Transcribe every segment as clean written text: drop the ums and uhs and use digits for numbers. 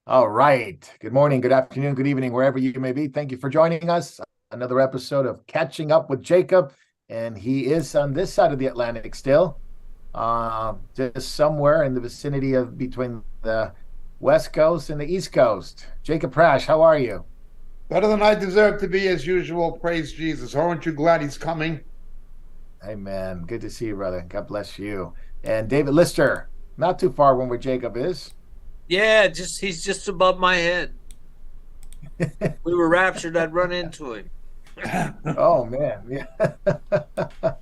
All right. Good morning, good afternoon, good evening, wherever you may be. Thank you for joining us. Another episode of Catching Up with Jacob. And he is on this side of the Atlantic still, just somewhere in the vicinity of between the West Coast and the East Coast. Jacob Prash, how are you? Better than I deserve to be, as usual. Praise Jesus. Aren't you glad he's coming? Hey, man. Good to see you, brother. God bless you. And David Lister, not too far from where Jacob is. Yeah, just he's just above my head. We were raptured, I'd run into him. Oh, man. Yeah.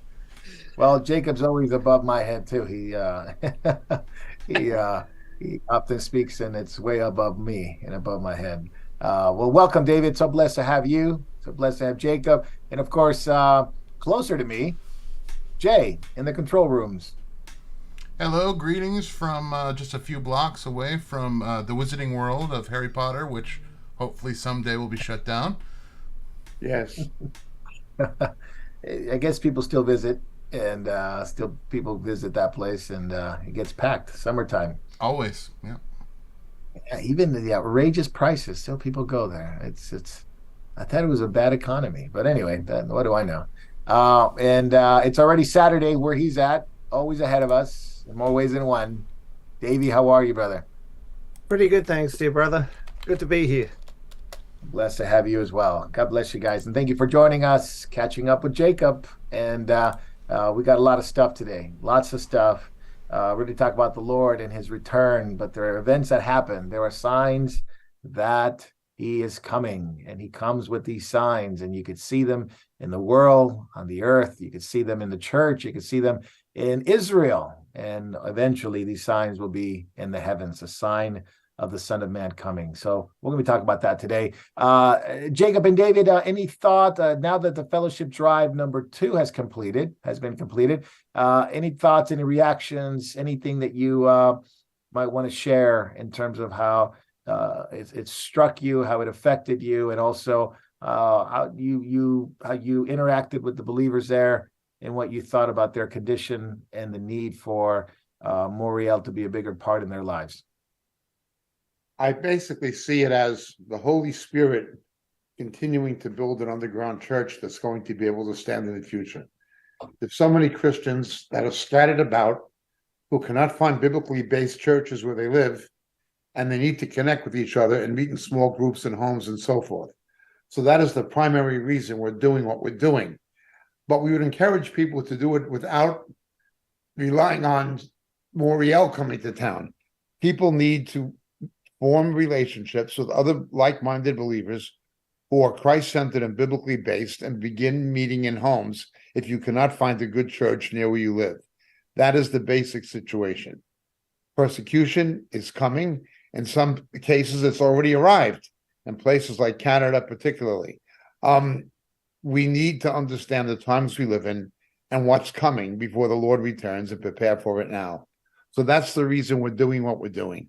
Well, Jacob's always above my head too. He he often speaks and it's way above me and above my head. Well, welcome, David. So blessed to have you. So blessed to have Jacob. And of course, closer to me, Jay in the control rooms. Hello, greetings from just a few blocks away from the Wizarding World of Harry Potter, which hopefully someday will be shut down. Yes. I guess people still visit and still people visit that place and it gets packed summertime. Always, yeah. Yeah, even the outrageous prices, still people go there. It's I thought it was a bad economy, but anyway, what do I know? And it's already Saturday where he's at, always ahead of us in more ways than one. Davey, how are you, brother? Pretty good, thanks, dear brother. Good to be here. Blessed to have you as well. God bless you guys, and thank you for joining us, catching up with Jacob. And we got a lot of stuff today, lots of stuff. Really talk about the Lord and His return, but there are events that happen. There are signs that He is coming, and He comes with these signs, and you could see them in the world, on the earth. You could see them in the church. You could see them in Israel, and eventually these signs will be in the heavens, a sign of the Son of Man coming. So we're going to be talking about that today. Jacob and David, any thought now that the fellowship drive number 2 has been completed? Any thoughts, any reactions, anything that you might want to share in terms of how it struck you, how it affected you, and also how you interacted with the believers there, and what you thought about their condition and the need for Moriel to be a bigger part in their lives? I basically see it as the Holy Spirit continuing to build an underground church that's going to be able to stand in the future. There's so many Christians that are scattered about who cannot find biblically based churches where they live, and they need to connect with each other and meet in small groups and homes and so forth. So that is the primary reason we're doing what we're doing. But we would encourage people to do it without relying on Moriel coming to town. People need to form relationships with other like-minded believers who are Christ-centered and biblically based, and begin meeting in homes if you cannot find a good church near where you live. That is the basic situation. Persecution is coming. In some cases, it's already arrived, in places like Canada particularly. We need to understand the times we live in and what's coming before the Lord returns, and prepare for it now. So that's the reason we're doing what we're doing.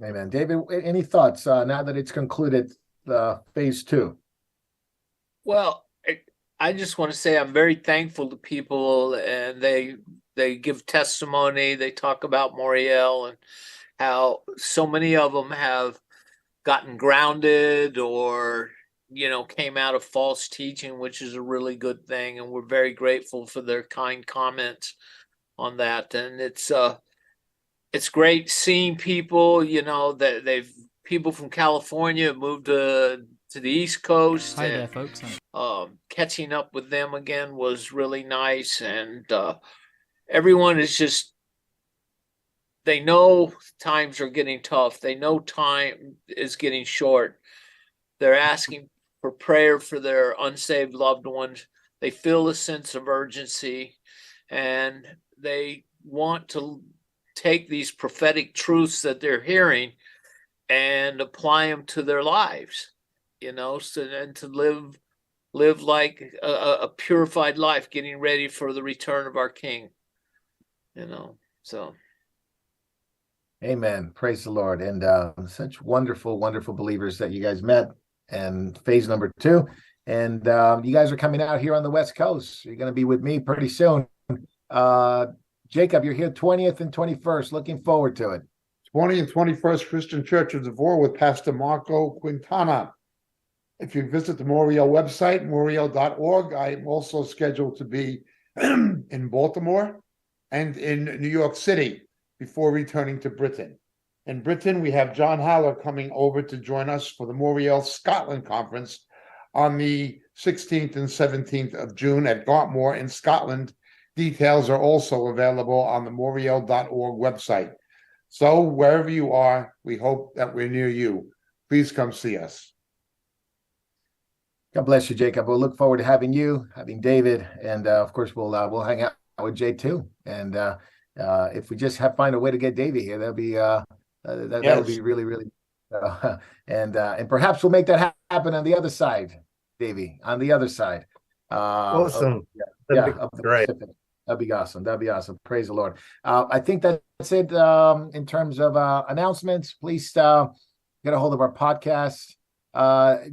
Amen. David, any thoughts now that it's concluded phase 2? Well, I just want to say I'm very thankful to people, and they give testimony. They talk about Moriel and how so many of them have gotten grounded or came out of false teaching, which is a really good thing, and we're very grateful for their kind comments on that. And it's great seeing people, that they've people from California moved to the East Coast. Hi there, folks. Catching up with them again was really nice, and everyone is just, they know times are getting tough. They know time is getting short. They're asking for prayer for their unsaved loved ones. They feel a sense of urgency, and they want to take these prophetic truths that they're hearing and apply them to their lives, and to live like a purified life, getting ready for the return of our King. So. Amen. Praise the Lord. And such wonderful, wonderful believers that you guys met, and phase number 2. And you guys are coming out here on the West Coast. You're going to be with me pretty soon. Jacob, you're here 20th and 21st. Looking forward to it. 20 and 21st Christian Church of Devore with Pastor Marco Quintana. If you visit the Moriel website, moriel.org, I'm also scheduled to be in Baltimore and in New York City before returning to Britain. In Britain, we have John Haller coming over to join us for the Moriel Scotland Conference on the 16th and 17th of June at Gartmore in Scotland. Details are also available on the moriel.org website. So wherever you are, we hope that we're near you. Please come see us. God bless you, Jacob. We'll look forward to having you, having David, and of course we'll hang out with Jay too. And if we just find a way to get Davey here, that'll be that'll be really, really. And perhaps we'll make that happen on the other side, Davey, on the other side. Awesome. That'd be great. That'd be awesome. That'd be awesome. Praise the Lord. I think that's it in terms of announcements. Please get a hold of our podcast.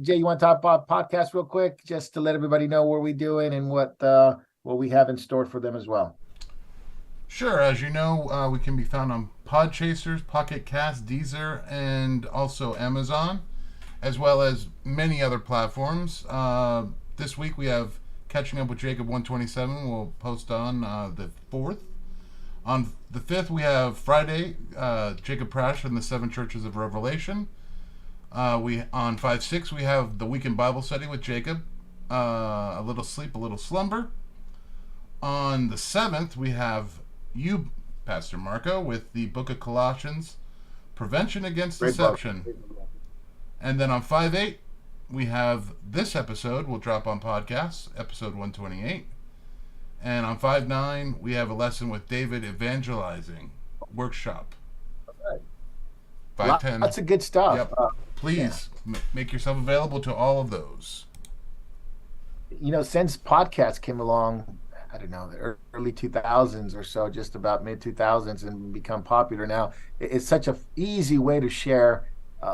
Jay, you want to talk about podcasts real quick, just to let everybody know what we're doing and what we have in store for them as well? Sure. As you know, we can be found on Podchasers, Pocket Cast, Deezer, and also Amazon, as well as many other platforms. This week we have Catching Up with Jacob 127. We'll post on the 4th. On the 5th, we have Friday, Jacob Prash and the Seven Churches of Revelation. On 5/6 we have the Weekend Bible Study with Jacob, a little sleep, a little slumber. On the 7th we have you, Pastor Marco, with the Book of Colossians, Prevention Against Deception. And then on 5/8 we have this episode will drop on podcasts, episode 128. And on 5/9 we have a lesson with David, Evangelizing Workshop. 5/10. Lots of good stuff. Yep. Please make yourself available to all of those. Since podcasts came along, I don't know, the early 2000s or so, just about mid 2000s, and become popular now, it's such an easy way to share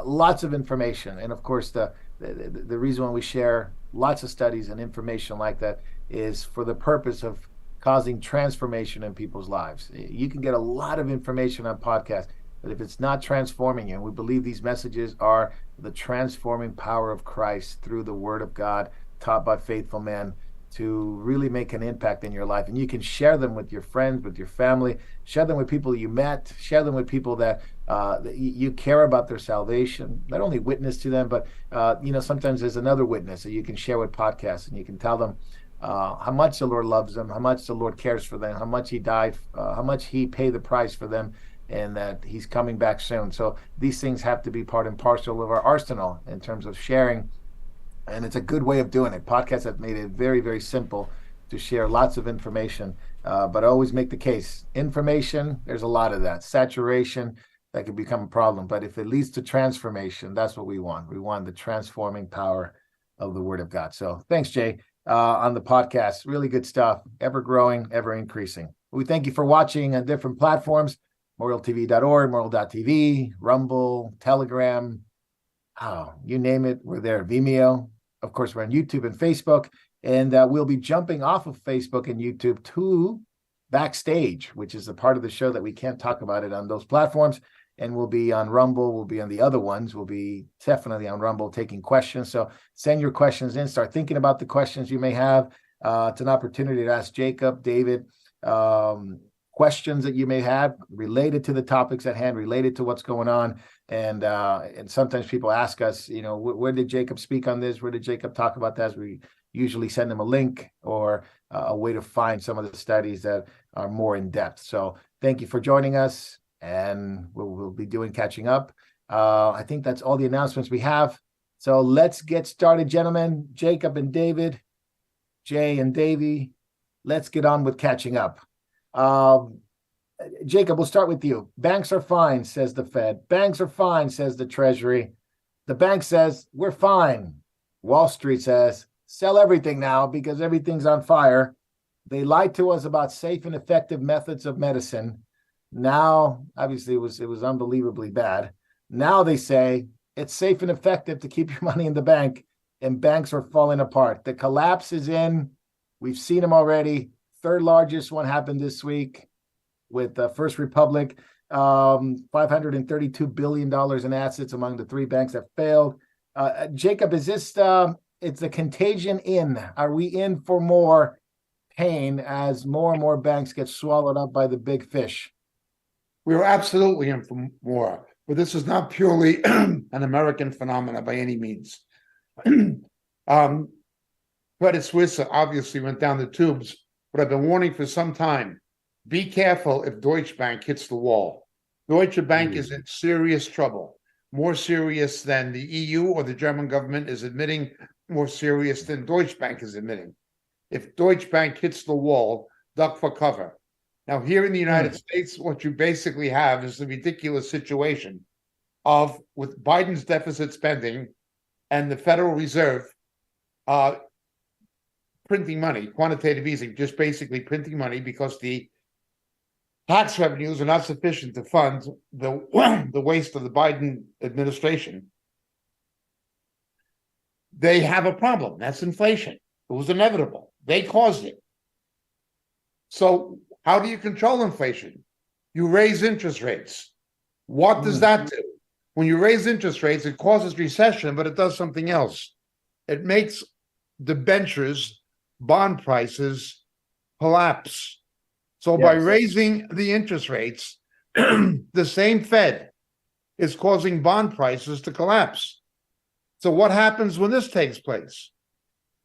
lots of information. And of course, the reason why we share lots of studies and information like that is for the purpose of causing transformation in people's lives. You can get a lot of information on podcasts, but if it's not transforming you, and we believe these messages are the transforming power of Christ through the Word of God taught by faithful men to really make an impact in your life. And you can share them with your friends, with your family, share them with people you met, share them with people that you care about their salvation. Not only witness to them, but sometimes there's another witness that you can share with podcasts, and you can tell them how much the Lord loves them, how much the Lord cares for them, how much He died, how much He paid the price for them, and that He's coming back soon. So these things have to be part and parcel of our arsenal in terms of sharing, and it's a good way of doing it. Podcasts have made it very, very simple to share lots of information, but I always make the case. Information, there's a lot of that. Saturation, that could become a problem, but if it leads to transformation, that's what we want. We want the transforming power of the Word of God. So thanks, Jay, on the podcast. Really good stuff, ever growing, ever increasing. We thank you for watching on different platforms. MorielTV.org, Moriel.tv, Rumble, Telegram, you name it, we're there. Vimeo. Of course, we're on YouTube and Facebook, and we'll be jumping off of Facebook and YouTube to Backstage, which is a part of the show that we can't talk about it on those platforms, and we'll be on Rumble, we'll be on the other ones, we'll be definitely on Rumble taking questions. So send your questions in, start thinking about the questions you may have. It's an opportunity to ask Jacob, David, questions that you may have related to the topics at hand, related to what's going on. And sometimes people ask us, where did Jacob speak on this? Where did Jacob talk about that? We usually send them a link or a way to find some of the studies that are more in depth. So thank you for joining us, and we'll be doing Catching Up. I think that's all the announcements we have. So let's get started, gentlemen. Jacob and David, Jay and Davey, let's get on with Catching Up. Jacob, we'll start with you. Banks are fine, says the Fed. Banks are fine, says the Treasury. The bank says, we're fine. Wall Street says, sell everything now because everything's on fire. They lied to us about safe and effective methods of medicine. Now, obviously, it was unbelievably bad. Now they say it's safe and effective to keep your money in the bank, and banks are falling apart. The collapse is in. We've seen them already. Third largest one happened this week with First Republic. $532 billion in assets among the three banks that failed. Jacob, is this it's the contagion in? Are we in for more pain as more and more banks get swallowed up by the big fish? We are absolutely in for more, but this is not purely an American phenomenon by any means. Credit Suisse obviously went down the tubes, but I've been warning for some time. Be careful if Deutsche Bank hits the wall. Deutsche Bank is in serious trouble, more serious than the EU or the German government is admitting, more serious than Deutsche Bank is admitting. If Deutsche Bank hits the wall, duck for cover. Now, here in the United States, what you basically have is the ridiculous situation of, with Biden's deficit spending and the Federal Reserve printing money, quantitative easing, just basically printing money because the tax revenues are not sufficient to fund the waste of the Biden administration. They have a problem. That's inflation. It was inevitable. They caused it. So how do you control inflation? You raise interest rates. What does that do? When you raise interest rates, it causes recession, but it does something else. It makes debentures, bond prices collapse. So by raising the interest rates, the same Fed is causing bond prices to collapse. So what happens when this takes place?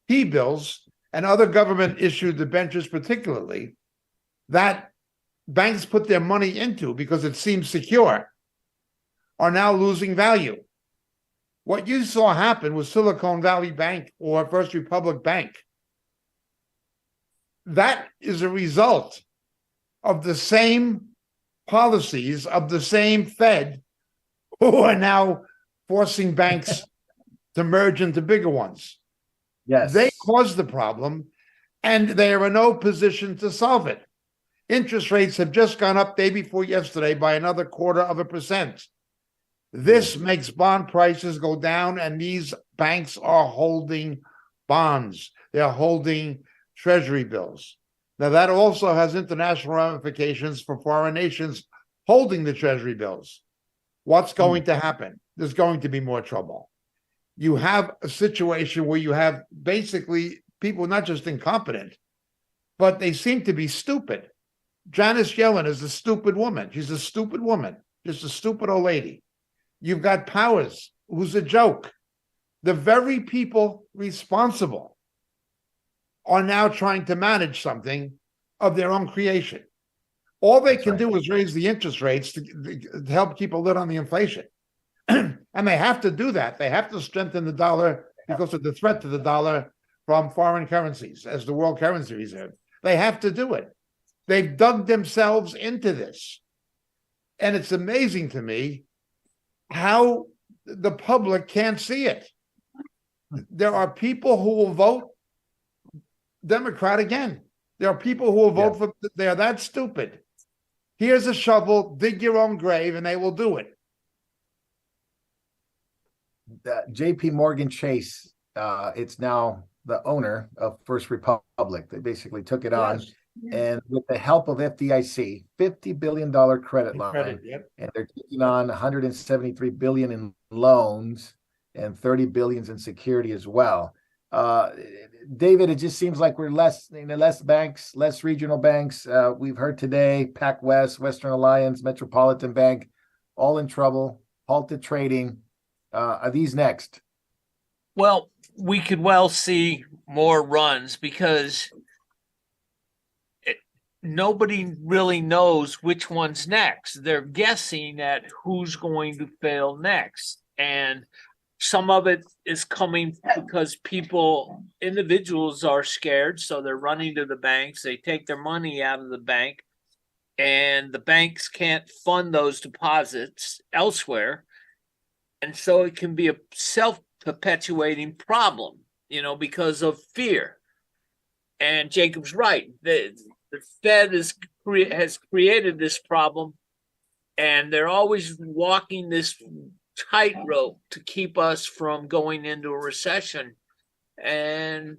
T-bills and other government-issued debentures particularly, that banks put their money into because it seems secure, are now losing value. What you saw happen with Silicon Valley Bank or First Republic Bank, that is a result of the same policies of the same Fed who are now forcing banks to merge into bigger ones. Yes. They caused the problem, and they are in no position to solve it. Interest rates have just gone up day before yesterday by another 0.25%. This makes bond prices go down, and these banks are holding bonds. They're holding treasury bills. Now, that also has international ramifications for foreign nations holding the treasury bills. What's going to happen? There's going to be more trouble. You have a situation where you have basically people not just incompetent, but they seem to be stupid. Janet Yellen is a stupid woman. She's a stupid woman, just a stupid old lady. You've got Powers, who's a joke. The very people responsible are now trying to manage something of their own creation. All they can do is raise the interest rates to help keep a lid on the inflation. And they have to do that. They have to strengthen the dollar because of the threat to the dollar from foreign currencies as the world currency reserve. They have to do it. They've dug themselves into this. And it's amazing to me how the public can't see it. There are people who will vote Democrat again. There are people who will vote for, they're that stupid. Here's a shovel, dig your own grave, and they will do it. JP Morgan Chase, it's now the owner of First Republic. They basically took it on. And with the help of FDIC, $50 billion credit line, and they're taking on $173 billion in loans and $30 billion in security as well. David, it just seems like we're less banks, less regional banks. We've heard today, PacWest, Western Alliance, Metropolitan Bank, all in trouble, halted trading. Are these next? Well, we could well see more runs because nobody really knows which one's next. They're guessing at who's going to fail next. And some of it is coming because individuals are scared. So they're running to the banks. They take their money out of the bank and the banks can't fund those deposits elsewhere. And so it can be a self-perpetuating problem, because of fear. And Jacob's right. The Fed has created this problem, and they're always walking this tightrope to keep us from going into a recession. And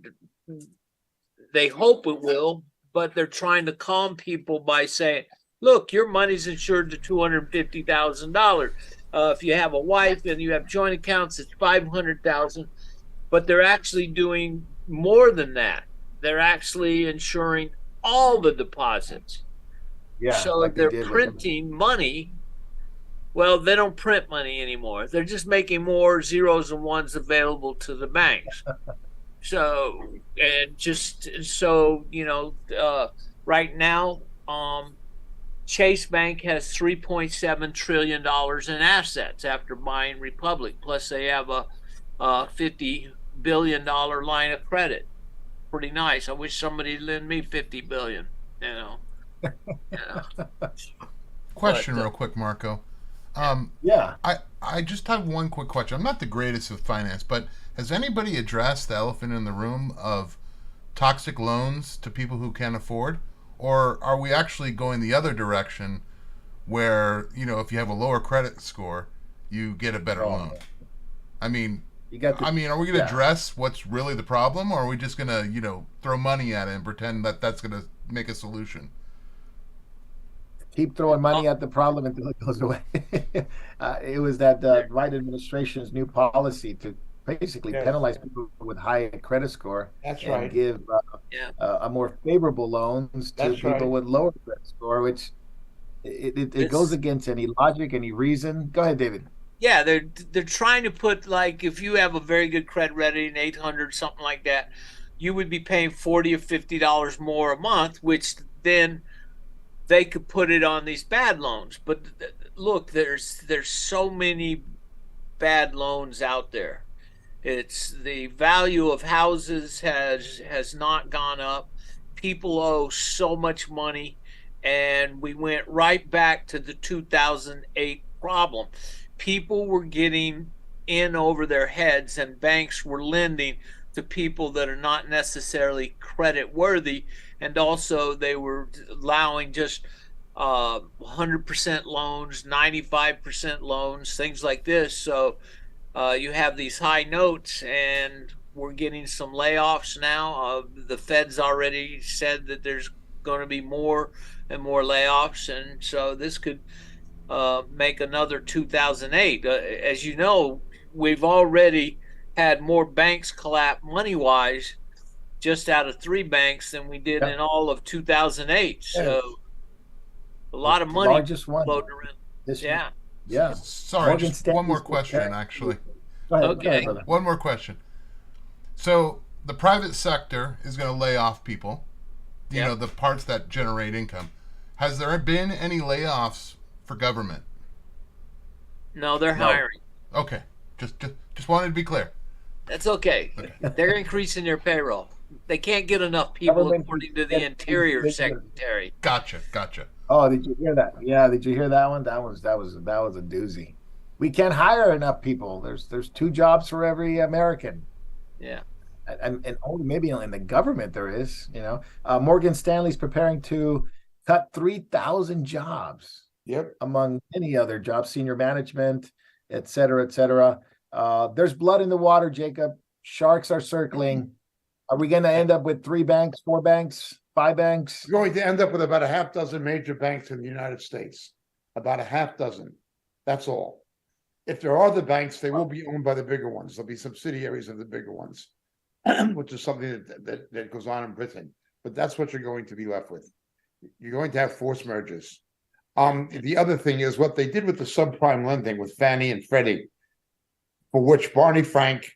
they hope it will, but they're trying to calm people by saying, look, your money's insured to $250,000. If you have a wife and you have joint accounts, it's 500,000. But they're actually doing more than that. They're actually insuring all the deposits. Yeah, So like they they're did with printing money. Well, they don't print money anymore. They're just making more zeros and ones available to the banks. So, and just so right now, Chase Bank has $3.7 trillion in assets after buying Republic. Plus, they have a $50 billion line of credit. Pretty nice. I wish somebody'd lend me $50 billion. You know. Question But, real quick, Marco. yeah. I just have one quick question. I'm not the greatest with finance, but has anybody addressed the elephant in the room of toxic loans to people who can't afford? Or are we actually going the other direction where, if you have a lower credit score, you get a better Oh, loan? I mean, You got the, are we going to yeah. address what's really the problem, or are we just going to, throw money at it and pretend that that's going to make a solution? Keep throwing money at the problem until it goes away. It was that Biden administration's new policy to basically Yes. penalize people with high credit score That's and right. give Yeah. a more favorable loans to That's people right. with lower credit score, which it goes It's- against any logic, any reason. Go ahead, David. Yeah, they're trying to put, like, if you have a very good credit rating, 800, something like that, you would be paying $40 or $50 more a month, which then they could put it on these bad loans. But look, there's so many bad loans out there. It's the value of houses has not gone up. People owe so much money, and we went right back to the 2008 problem. People were getting in over their heads, and banks were lending to people that are not necessarily credit worthy, and also they were allowing just 100% loans, 95% loans, things like this. So you have these high notes, and we're getting some layoffs now. The Fed's already said that there's going to be more and more layoffs, and so this could make another 2008. As you know, we've already had more banks collapse money-wise just out of 3 banks than we did Yeah. in all of 2008. So a lot of The money largest one floating around. this year. Yeah. Yeah. Sorry, Morgan just one more Stanley's question, preparing- actually. Go ahead, Okay. brother. One more question. So the private sector is going to lay off people, Yep. the parts that generate income. Has there been any layoffs for government? No, they're No. hiring. Okay, just wanted to be clear. That's okay. They're increasing their payroll. They can't get enough people, Government- according to the Interior Secretary. Gotcha. Oh, did you hear that? Yeah, did you hear that one? That was a doozy. We can't hire enough people. There's 2 jobs for every American. Yeah. And only maybe in the government there is, Morgan Stanley's preparing to cut 3,000 jobs Yep. among many other jobs, senior management, et cetera, et cetera. There's blood in the water, Jacob. Sharks are circling. Are we going to end up with 3 banks, 4 banks, 5 banks? We're going to end up with about a half dozen major banks in the United States. About a half dozen. That's all. If there are the banks, they will be owned by the bigger ones. There'll be subsidiaries of the bigger ones, which is something that goes on in Britain. But that's what you're going to be left with. You're going to have forced mergers. The other thing is what they did with the subprime lending with Fannie and Freddie, for which Barney Frank,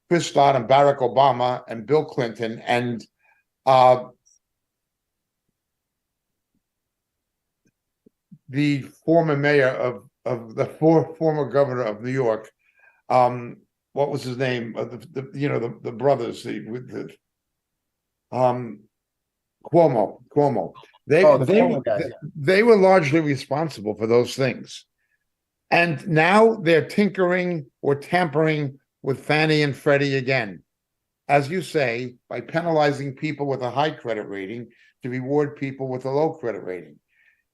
Chris Dodd, and Barack Obama, and Bill Clinton, and the former mayor of the former governor of New York, what was his name? The brothers, Cuomo. They Oh, the Cuomo guys, yeah. they were largely responsible for those things, and now they're tinkering or tampering with Fannie and Freddie again, as you say, by penalizing people with a high credit rating to reward people with a low credit rating.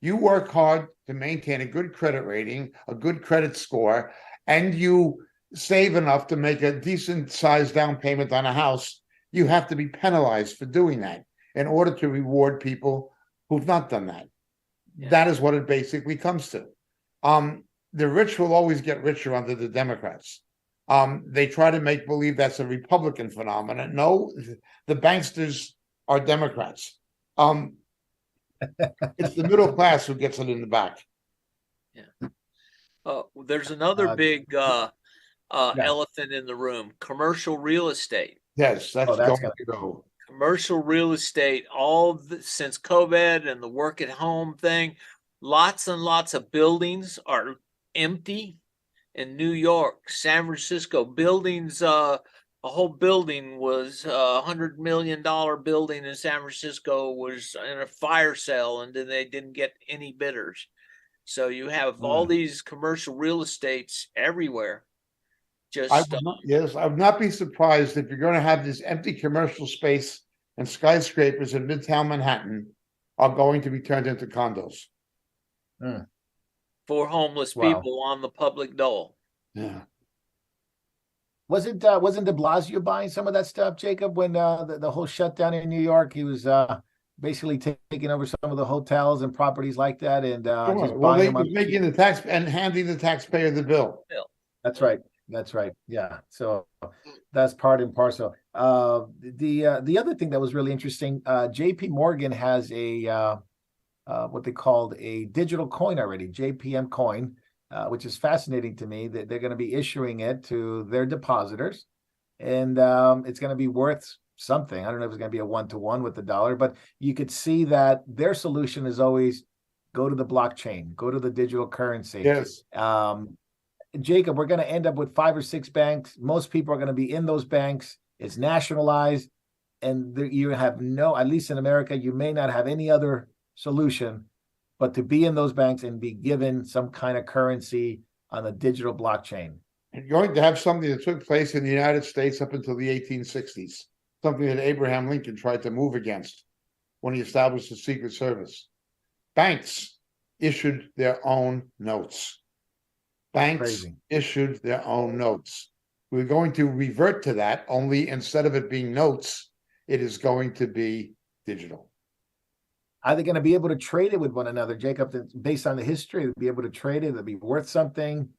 You work hard to maintain a good credit rating, a good credit score, and you save enough to make a decent sized down payment on a house. You have to be penalized for doing that in order to reward people who've not done that. Yeah. That is what it basically comes to. The rich will always get richer under the Democrats. They try to make believe that's a Republican phenomenon. No, the banksters are Democrats. It's the middle class who gets it in the back. There's another big yeah. elephant in the room: commercial real estate. Yes, that's Oh, that's going to go. Commercial real estate, since COVID and the work at home thing, lots and lots of buildings are empty in New York, San Francisco. Buildings, a whole building was $100 million building in San Francisco was in a fire sale, and then they didn't get any bidders. So you have all these commercial real estates everywhere. I would not be surprised if you're going to have this empty commercial space and skyscrapers in Midtown Manhattan are going to be turned into condos. For homeless Wow. people on the public dole. Yeah. Wasn't De Blasio buying some of that stuff, Jacob, when the whole shutdown in New York? He was basically taking over some of the hotels and properties like that, and just Well, buying they them. was making the tax and handing the taxpayer the bill. That's right. That's right. Yeah. So that's part and parcel. The other thing that was really interesting, JP Morgan has a what they called a digital coin already, JPM coin, which is fascinating to me that they're going to be issuing it to their depositors, and it's going to be worth something. I don't know if it's going to be a 1-to-1 with the dollar, but you could see that their solution is always go to the blockchain, go to the digital currency. Yes. Jacob, we're going to end up with 5 or 6 banks. Most people are going to be in those banks. It's nationalized, and you have no, at least in America, you may not have any other solution but to be in those banks and be given some kind of currency on a digital blockchain. You're going to have something that took place in the United States up until the 1860s, something that Abraham Lincoln tried to move against when he established the Secret Service. Banks issued their own notes. Banks issued their own notes. We're going to revert to that, only instead of it being notes, it is going to be digital. Are they going to be able to trade it with one another, Jacob, based on the history? They'll be able to trade it, it'll be worth something?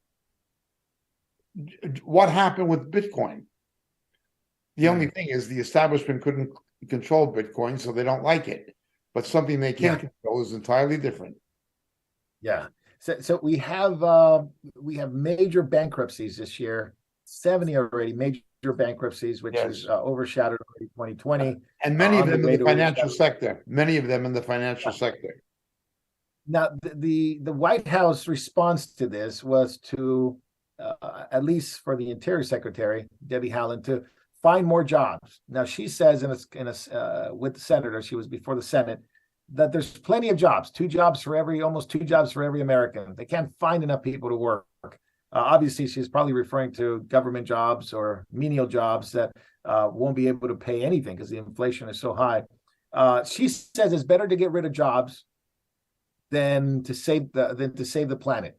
What happened with Bitcoin? The only thing is the establishment couldn't control Bitcoin, so they don't like it. But something they can control is entirely different. Yeah. So we have major bankruptcies this year, 70 already, major bankruptcies, which is overshadowed already 2020. And many of them in the financial sector. Many of them in the financial sector. Now, the White House response to this was to, at least for the Interior Secretary, Debbie Haaland, to find more jobs. Now, she says with the senator, she was before the Senate, that there's plenty of jobs, almost two jobs for every American. They can't find enough people to work. Obviously, she's probably referring to government jobs or menial jobs that won't be able to pay anything because the inflation is so high. She says it's better to get rid of jobs than to save the planet.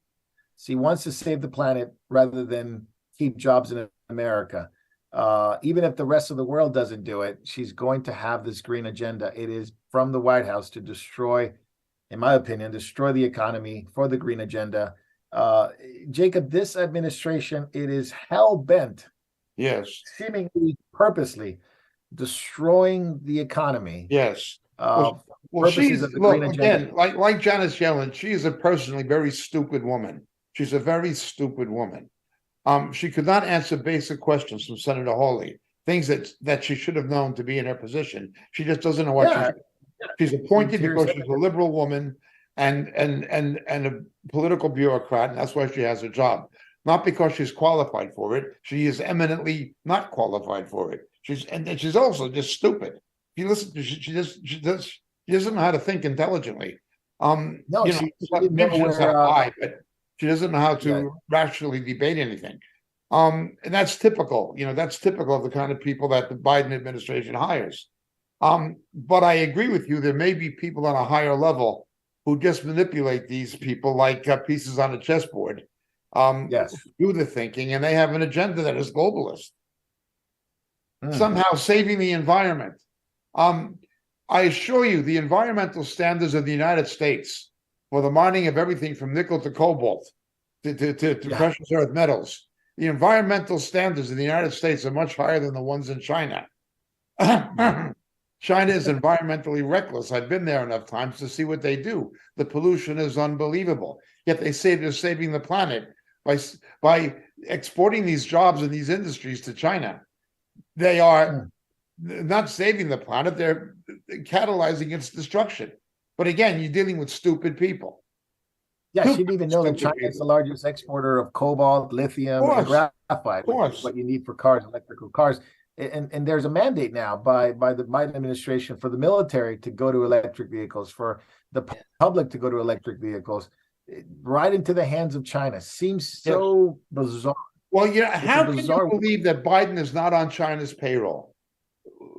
She wants to save the planet rather than keep jobs in America. Even if the rest of the world doesn't do it, she's going to have this green agenda. It is from the White House to destroy, in my opinion, the economy for the green agenda. Jacob, this administration, it is hell-bent, seemingly purposely, destroying the economy. Yes. Well, she's, look, again, like Janet Yellen, she is a personally very stupid woman. She's a very stupid woman. She could not answer basic questions from Senator Hawley, things that she should have known to be in her position. She just doesn't know what she's appointed because she's a liberal woman and a political bureaucrat, and that's why she has a job. Not because she's qualified for it. She is eminently not qualified for it. She's also just stupid. If you listen to she doesn't know how to think intelligently. No, she but she doesn't know how to rationally debate anything. And that's typical. That's typical of the kind of people that the Biden administration hires. But I agree with you. There may be people on a higher level who just manipulate these people like pieces on a chessboard. Do the thinking, and they have an agenda that is globalist. Somehow saving the environment. I assure you, the environmental standards of the United States for the mining of everything from nickel to cobalt to Yeah. precious earth metals. The environmental standards in the United States are much higher than the ones in China. China is environmentally reckless. I've been there enough times to see what they do. The pollution is unbelievable. Yet they say they're saving the planet by exporting these jobs and these industries to China. They are not saving the planet, they're catalyzing its destruction. But again, you're dealing with stupid people. Yeah, she didn't even know that China is the largest exporter of cobalt, lithium, and graphite, which is what you need for cars, electrical cars. And there's a mandate now by the Biden administration for the military to go to electric vehicles, for the public to go to electric vehicles, right into the hands of China. Seems so bizarre. Well, how can you believe that Biden is not on China's payroll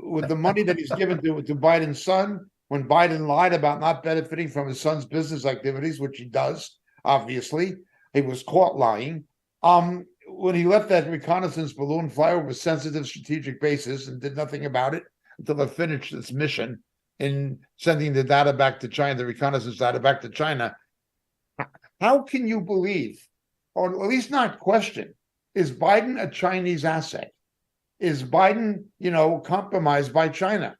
with the money that he's given to Biden's son? When Biden lied about not benefiting from his son's business activities, which he does, obviously, he was caught lying. When he left that reconnaissance balloon fly over sensitive strategic bases and did nothing about it until it finished its mission in sending the data back to China, the reconnaissance data back to China. How can you believe, or at least not question, is Biden a Chinese asset? Is Biden, compromised by China?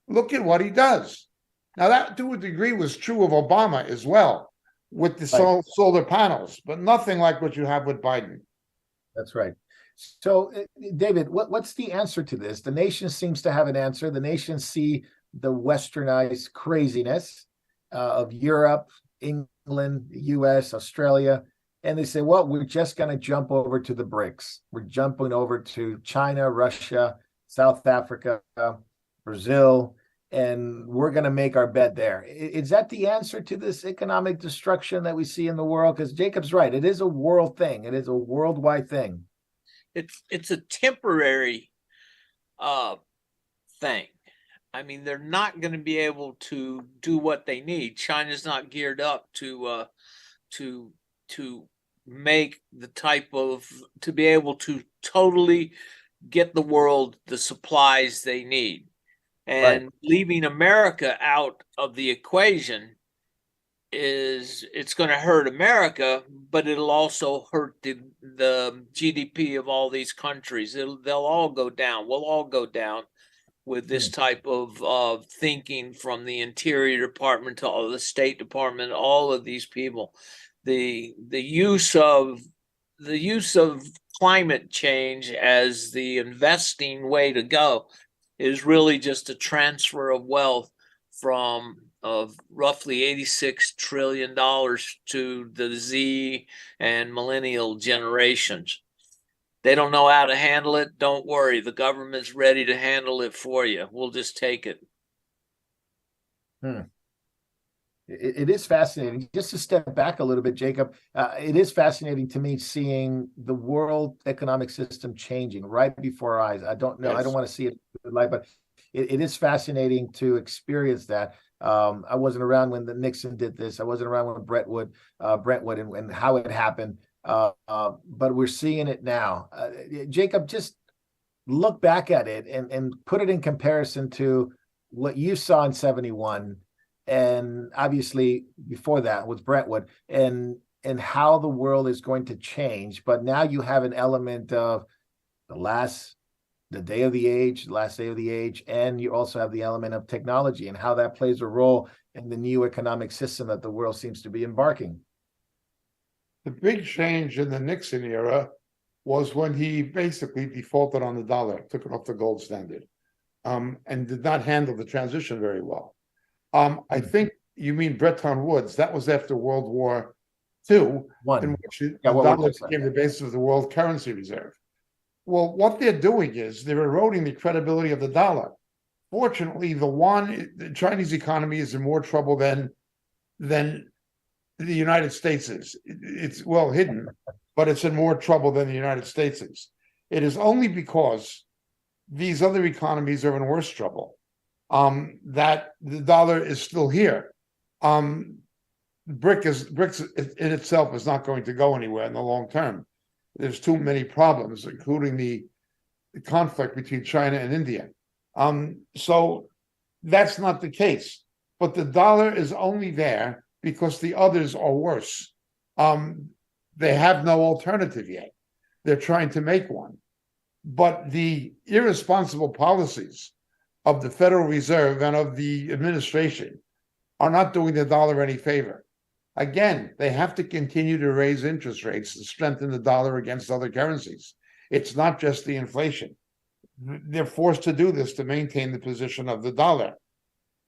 Look at what he does. Now, that to a degree was true of Obama as well, with the solar panels, but nothing like what you have with Biden. That's right. So, David, what's the answer to this? The nation seems to have an answer. The nations see the westernized craziness of Europe, England, the US, Australia, and they say, well, we're just going to jump over to the BRICS. We're jumping over to China, Russia, South Africa, Brazil, and we're going to make our bed there. Is that the answer to this economic destruction that we see in the world? Because Jacob's right. It is a world thing. It is a worldwide thing. It's a temporary thing. I mean, they're not going to be able to do what they need. China's not geared up to make the type of, to be able to totally get the world the supplies they need. And leaving America out of the equation it's going to hurt America, but it'll also hurt the GDP of all these countries. They'll all go down. We'll all go down with this type of thinking from the Interior Department to all the State Department, all of these people. The use of climate change as the investing way to go is really just a transfer of wealth from roughly $86 trillion to the Z and millennial generations. They don't know how to handle it. Don't worry. The government's ready to handle it for you. We'll just take it. It is fascinating. Just to step back a little bit, Jacob, it is fascinating to me seeing the world economic system changing right before our eyes. I don't know. Yes. I don't want to see it live, but it is fascinating to experience that. I wasn't around when the Nixon did this. I wasn't around when Brentwood and how it happened. But we're seeing it now. Jacob, just look back at it and put it in comparison to what you saw in 71. And obviously before that with Brentwood and how the world is going to change. But now you have an element of the last day of the age, and you also have the element of technology and how that plays a role in the new economic system that the world seems to be embarking. The big change in the Nixon era was when he basically defaulted on the dollar, took it off the gold standard, and did not handle the transition very well. I think you mean Bretton Woods. That was after World War II, in which the dollar became the basis of the world currency reserve. Well, what they're doing is they're eroding the credibility of the dollar. Fortunately, the Chinese economy is in more trouble than the United States is. It's well hidden, but it's in more trouble than the United States is. It is only because these other economies are in worse trouble that the dollar is still here. BRICS in itself is not going to go anywhere in the long term. There's too many problems, including the conflict between China and India. So that's not the case. But the dollar is only there because the others are worse. They have no alternative yet. They're trying to make one. But the irresponsible policies of the Federal Reserve and of the administration are not doing the dollar any favor. Again, they have to continue to raise interest rates to strengthen the dollar against other currencies. It's not just the inflation. They're forced to do this to maintain the position of the dollar.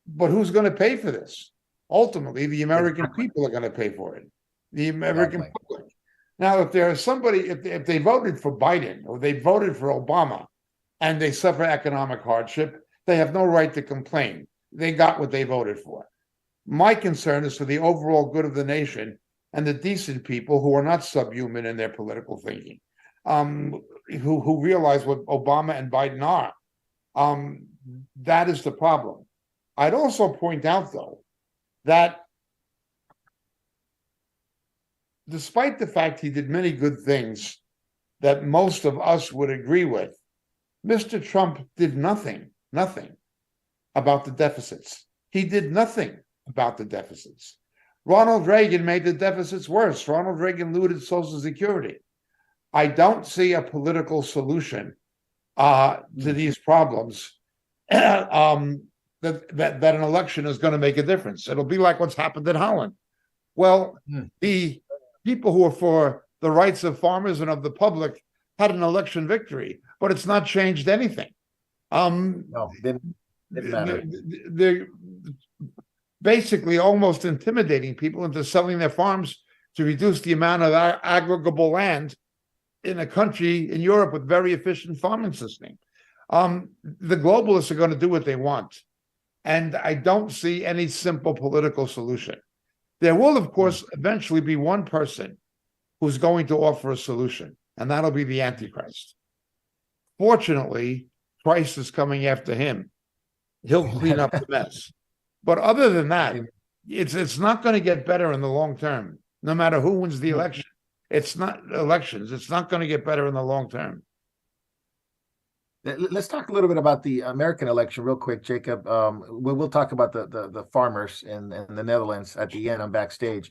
But who's going to pay for this? Ultimately, the American people are going to pay for it. The American public. Now, if there's somebody, if they voted for Biden or they voted for Obama and they suffer economic hardship, they have no right to complain. They got what they voted for. My concern is for the overall good of the nation and the decent people who are not subhuman in their political thinking, who realize what Obama and Biden are. That is the problem. I'd also point out, though, that despite the fact he did many good things that most of us would agree with, Mr. Trump did nothing about the deficits. He did nothing about the deficits. Ronald Reagan made the deficits worse. Ronald Reagan looted Social Security. I don't see a political solution to these problems that an election is going to make a difference. It'll be like what's happened in Holland. Well, the people who are for the rights of farmers and of the public had an election victory, but it's not changed anything. No, didn't matter. They're basically almost intimidating people into selling their farms to reduce the amount of aggregable land in a country in Europe with very efficient farming system. The globalists are going to do what they want. And I don't see any simple political solution. There will, of course, eventually be one person who's going to offer a solution, and that'll be the Antichrist. Fortunately, Christ is coming after him. He'll clean up the mess. But other than that, it's not going to get better in the long term, no matter who wins the election. It's not elections. It's not going to get better in the long term. Let's talk a little bit about the American election real quick, Jacob. We'll talk about the farmers in the Netherlands at the end on backstage.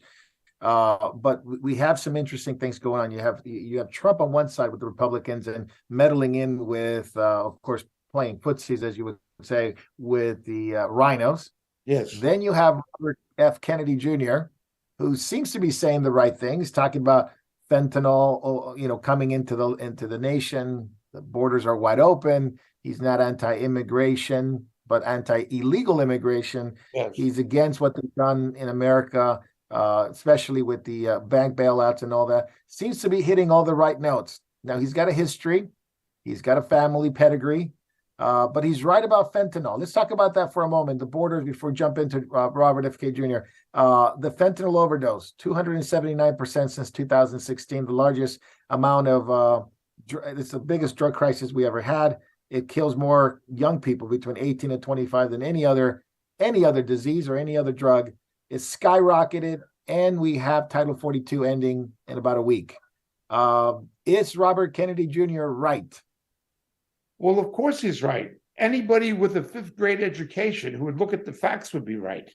But we have some interesting things going on. You have Trump on one side with the Republicans and meddling in with, of course, playing footsies, as you would say, with the rhinos. Yes. Then you have Robert F. Kennedy Jr., who seems to be saying the right things, talking about fentanyl, coming into the nation. The borders are wide open. He's not anti-immigration, but anti-illegal immigration. Yes. He's against what they've done in America, especially with the bank bailouts and all that. Seems to be hitting all the right notes. Now, he's got a history. He's got a family pedigree, but he's right about fentanyl. Let's talk about that for a moment. The borders, before we jump into Robert F. K. Jr. The fentanyl overdose, 279% since 2016, the largest amount of it's the biggest drug crisis we ever had. It kills more young people between 18 and 25 than any other disease or any other drug. It's skyrocketed, and we have Title 42 ending in about a week. Is Robert Kennedy Jr. right? Well, of course he's right. Anybody with a fifth grade education who would look at the facts would be right.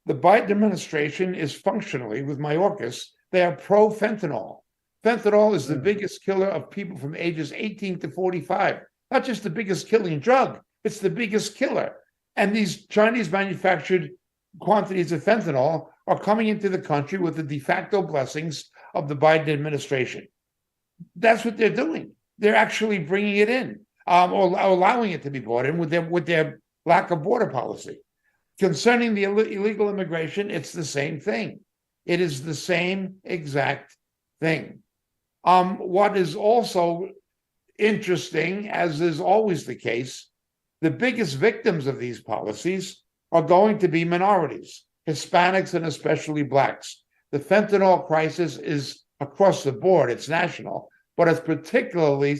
The Biden administration is functionally, with Mayorkas, they are pro-fentanyl. Fentanyl is the biggest killer of people from ages 18 to 45. Not just the biggest killing drug, it's the biggest killer. And these Chinese manufactured quantities of fentanyl are coming into the country with the de facto blessings of the Biden administration. That's what they're doing. They're actually bringing it in, or allowing it to be brought in with their lack of border policy. Concerning the illegal immigration, it's the same thing. It is the same exact thing. What is also interesting, as is always the case, the biggest victims of these policies are going to be minorities, Hispanics and especially Blacks. The fentanyl crisis is across the board, it's national, but it's particularly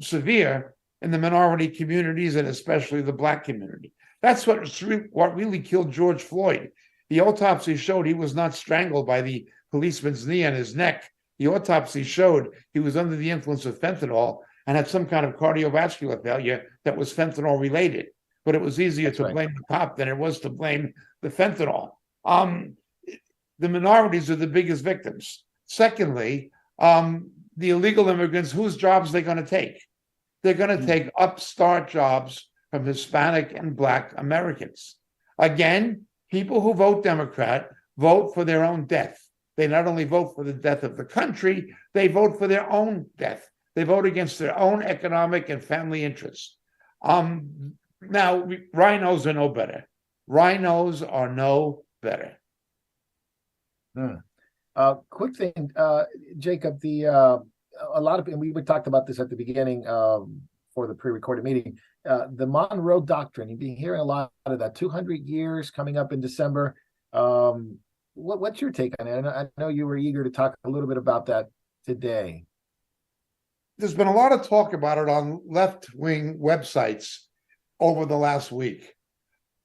severe in the minority communities and especially the Black community. That's what really killed George Floyd. The autopsy showed he was not strangled by the policeman's knee on his neck. The autopsy showed he was under the influence of fentanyl and had some kind of cardiovascular failure that was fentanyl related. But it was easier to blame the cop than it was to blame the fentanyl. the minorities are the biggest victims. Secondly, the illegal immigrants, whose jobs are they going to take? They're going to take upstart jobs from Hispanic and Black Americans. Again, people who vote Democrat vote for their own death. They not only vote for the death of the country, they vote for their own death. They vote against their own economic and family interests. Now, rhinos are no better. Rhinos are no better. Quick thing, Jacob, a lot of, and we talked about this at the beginning for the pre-recorded meeting, the Monroe Doctrine. You've been hearing a lot of that. 200 years coming up in December. What's your take on it? I know you were eager to talk a little bit about that today. There's been a lot of talk about it on left-wing websites over the last week.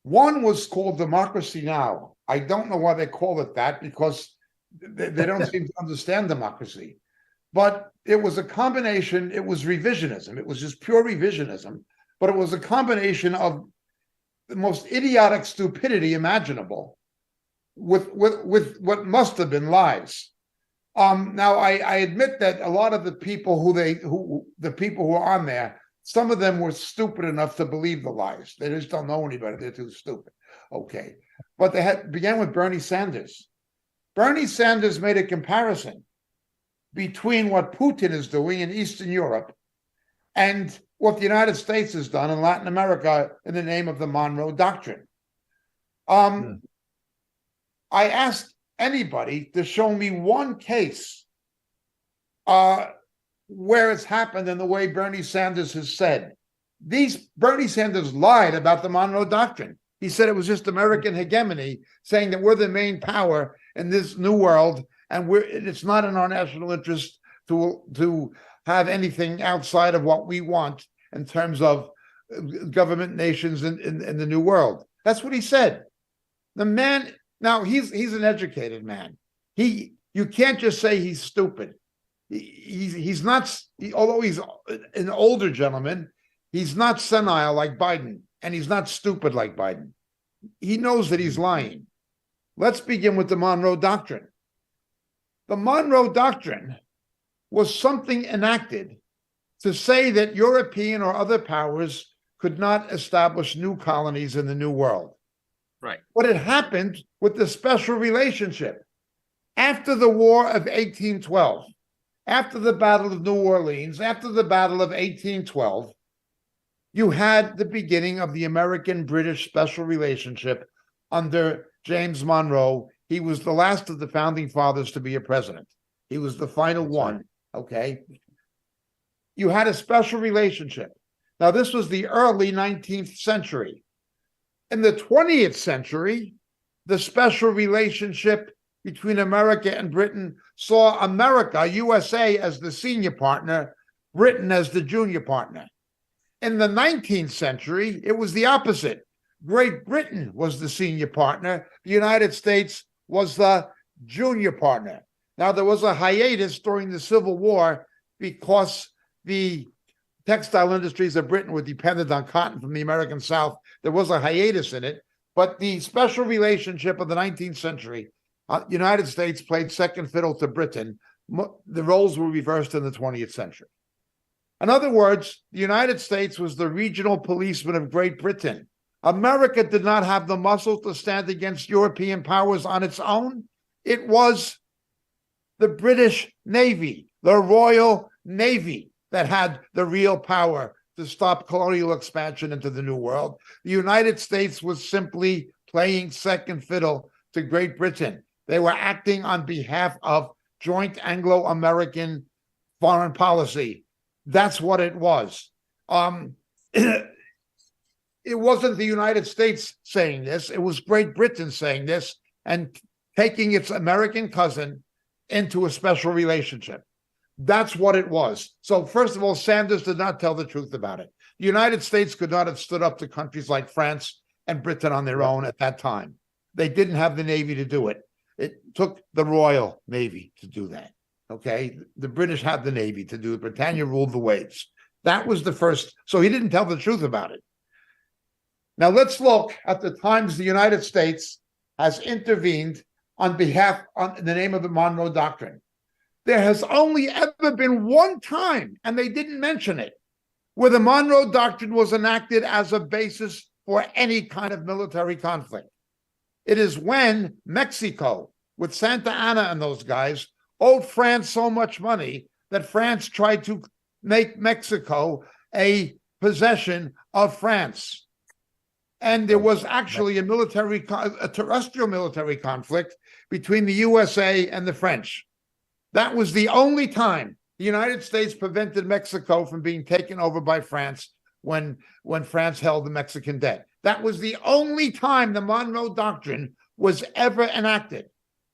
One was called Democracy Now! I don't know why they call it that, because they don't seem to understand democracy. But it was a combination, it was revisionism. It was just pure revisionism. But it was a combination of the most idiotic stupidity imaginable with what must have been lies. Now, I admit that a lot of the people the people who are on there, some of them were stupid enough to believe the lies. They just don't know any better. They're too stupid. Okay. But they began with Bernie Sanders. Bernie Sanders made a comparison between what Putin is doing in Eastern Europe and what the United States has done in Latin America in the name of the Monroe Doctrine. I asked anybody to show me one case where it's happened in the way Bernie Sanders has said. Bernie Sanders lied about the Monroe Doctrine. He said it was just American hegemony, saying that we're the main power in this new world, and it's not in our national interest to have anything outside of what we want in terms of government nations in the new world. That's what he said. The man, now he's an educated man. You can't just say he's stupid. He's not, although he's an older gentleman, he's not senile like Biden, and he's not stupid like Biden. He knows that he's lying. Let's begin with the Monroe Doctrine. The Monroe Doctrine was something enacted to say that European or other powers could not establish new colonies in the New World. Right. But it happened with the special relationship. After the War of 1812, after the Battle of New Orleans, after the Battle of 1812, you had the beginning of the American-British special relationship under James Monroe. He was the last of the founding fathers to be a president. He was the final one, okay? You had a special relationship. Now, this was the early 19th century. In the 20th century, the special relationship between America and Britain saw America, USA, as the senior partner, Britain as the junior partner. In the 19th century, it was the opposite. Great Britain was the senior partner. The United States was the junior partner. Now, there was a hiatus during the Civil War because the textile industries of Britain were dependent on cotton from the American South. There was a hiatus in it, but the special relationship of the 19th century, the United States played second fiddle to Britain. The roles were reversed in the 20th century. In other words, the United States was the regional policeman of Great Britain. America did not have the muscle to stand against European powers on its own. It was the British Navy, the Royal Navy, that had the real power to stop colonial expansion into the New World. The United States was simply playing second fiddle to Great Britain. They were acting on behalf of joint Anglo-American foreign policy. That's what it was. It wasn't the United States saying this. It was Great Britain saying this and taking its American cousin into a special relationship. That's what it was. So first of all, Sanders did not tell the truth about it. The United States could not have stood up to countries like France and Britain on their own at that time. They didn't have the Navy to do it. It took the Royal Navy to do that. Okay, the British had the Navy to do it. Britannia ruled the waves. That was the first. So he didn't tell the truth about it. Now let's look at the times the United States has intervened on in the name of the Monroe Doctrine. There has only ever been one time, and they didn't mention it, where the Monroe Doctrine was enacted as a basis for any kind of military conflict. It is when Mexico, with Santa Anna and those guys, owed France so much money that France tried to make Mexico a possession of France. And there was actually a terrestrial military conflict between the USA and the French. That was the only time the United States prevented Mexico from being taken over by France when France held the Mexican debt. That was the only time the Monroe Doctrine was ever enacted.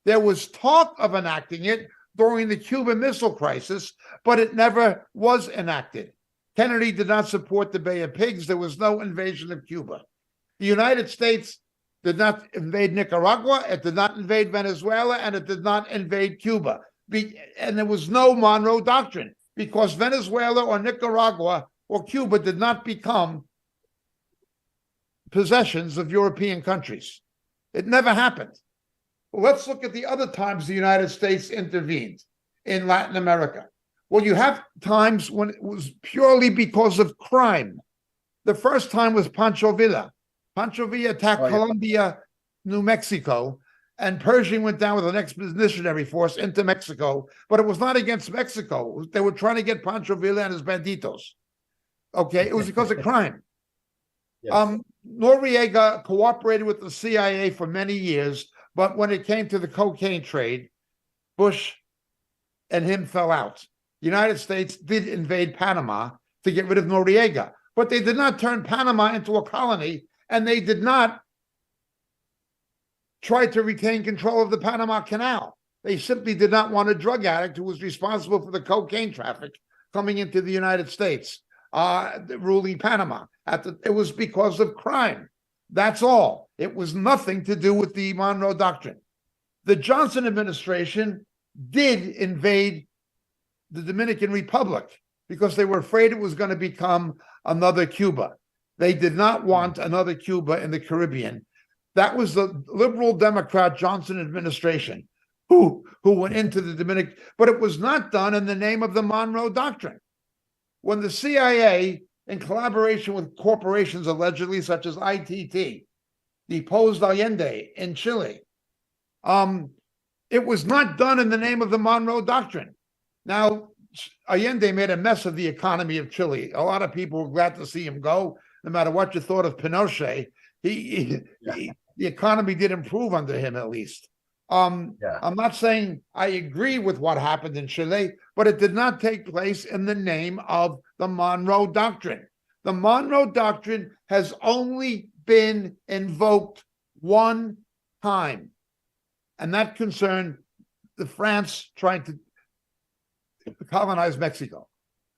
There was talk of enacting it during the Cuban Missile Crisis, but it never was enacted. Kennedy did not support the Bay of Pigs. There was no invasion of Cuba. The United States did not invade Nicaragua, it did not invade Venezuela, and it did not invade Cuba. And there was no Monroe Doctrine because Venezuela or Nicaragua or Cuba did not become possessions of European countries. It never happened. Well, let's look at the other times the United States intervened in Latin America. Well, you have times when it was purely because of crime. The first time was Pancho Villa. Pancho Villa attacked Colombia, New Mexico, and Pershing went down with an expeditionary force into Mexico, but it was not against Mexico. They were trying to get Pancho Villa and his banditos. Okay, it was because of crime. Yes. Noriega cooperated with the CIA for many years, but when it came to the cocaine trade, Bush and him fell out. The United States did invade Panama to get rid of Noriega, but they did not turn Panama into a colony, and they did not try to retain control of the Panama Canal. They simply did not want a drug addict who was responsible for the cocaine traffic coming into the United States, ruling Panama. It was because of crime. That's all. It was nothing to do with the Monroe Doctrine. The Johnson administration did invade the Dominican Republic because they were afraid it was going to become another Cuba. They did not want another Cuba in the Caribbean. That was the liberal Democrat Johnson administration who went into the Dominican, but it was not done in the name of the Monroe Doctrine. When the CIA, in collaboration with corporations allegedly such as ITT, deposed Allende in Chile, it was not done in the name of the Monroe Doctrine. Now, Allende made a mess of the economy of Chile. A lot of people were glad to see him go. No matter what you thought of Pinochet, the economy did improve under him, at least. I'm not saying I agree with what happened in Chile, but it did not take place in the name of the Monroe Doctrine. The Monroe Doctrine has only been invoked one time, and that concerned the France trying to colonize Mexico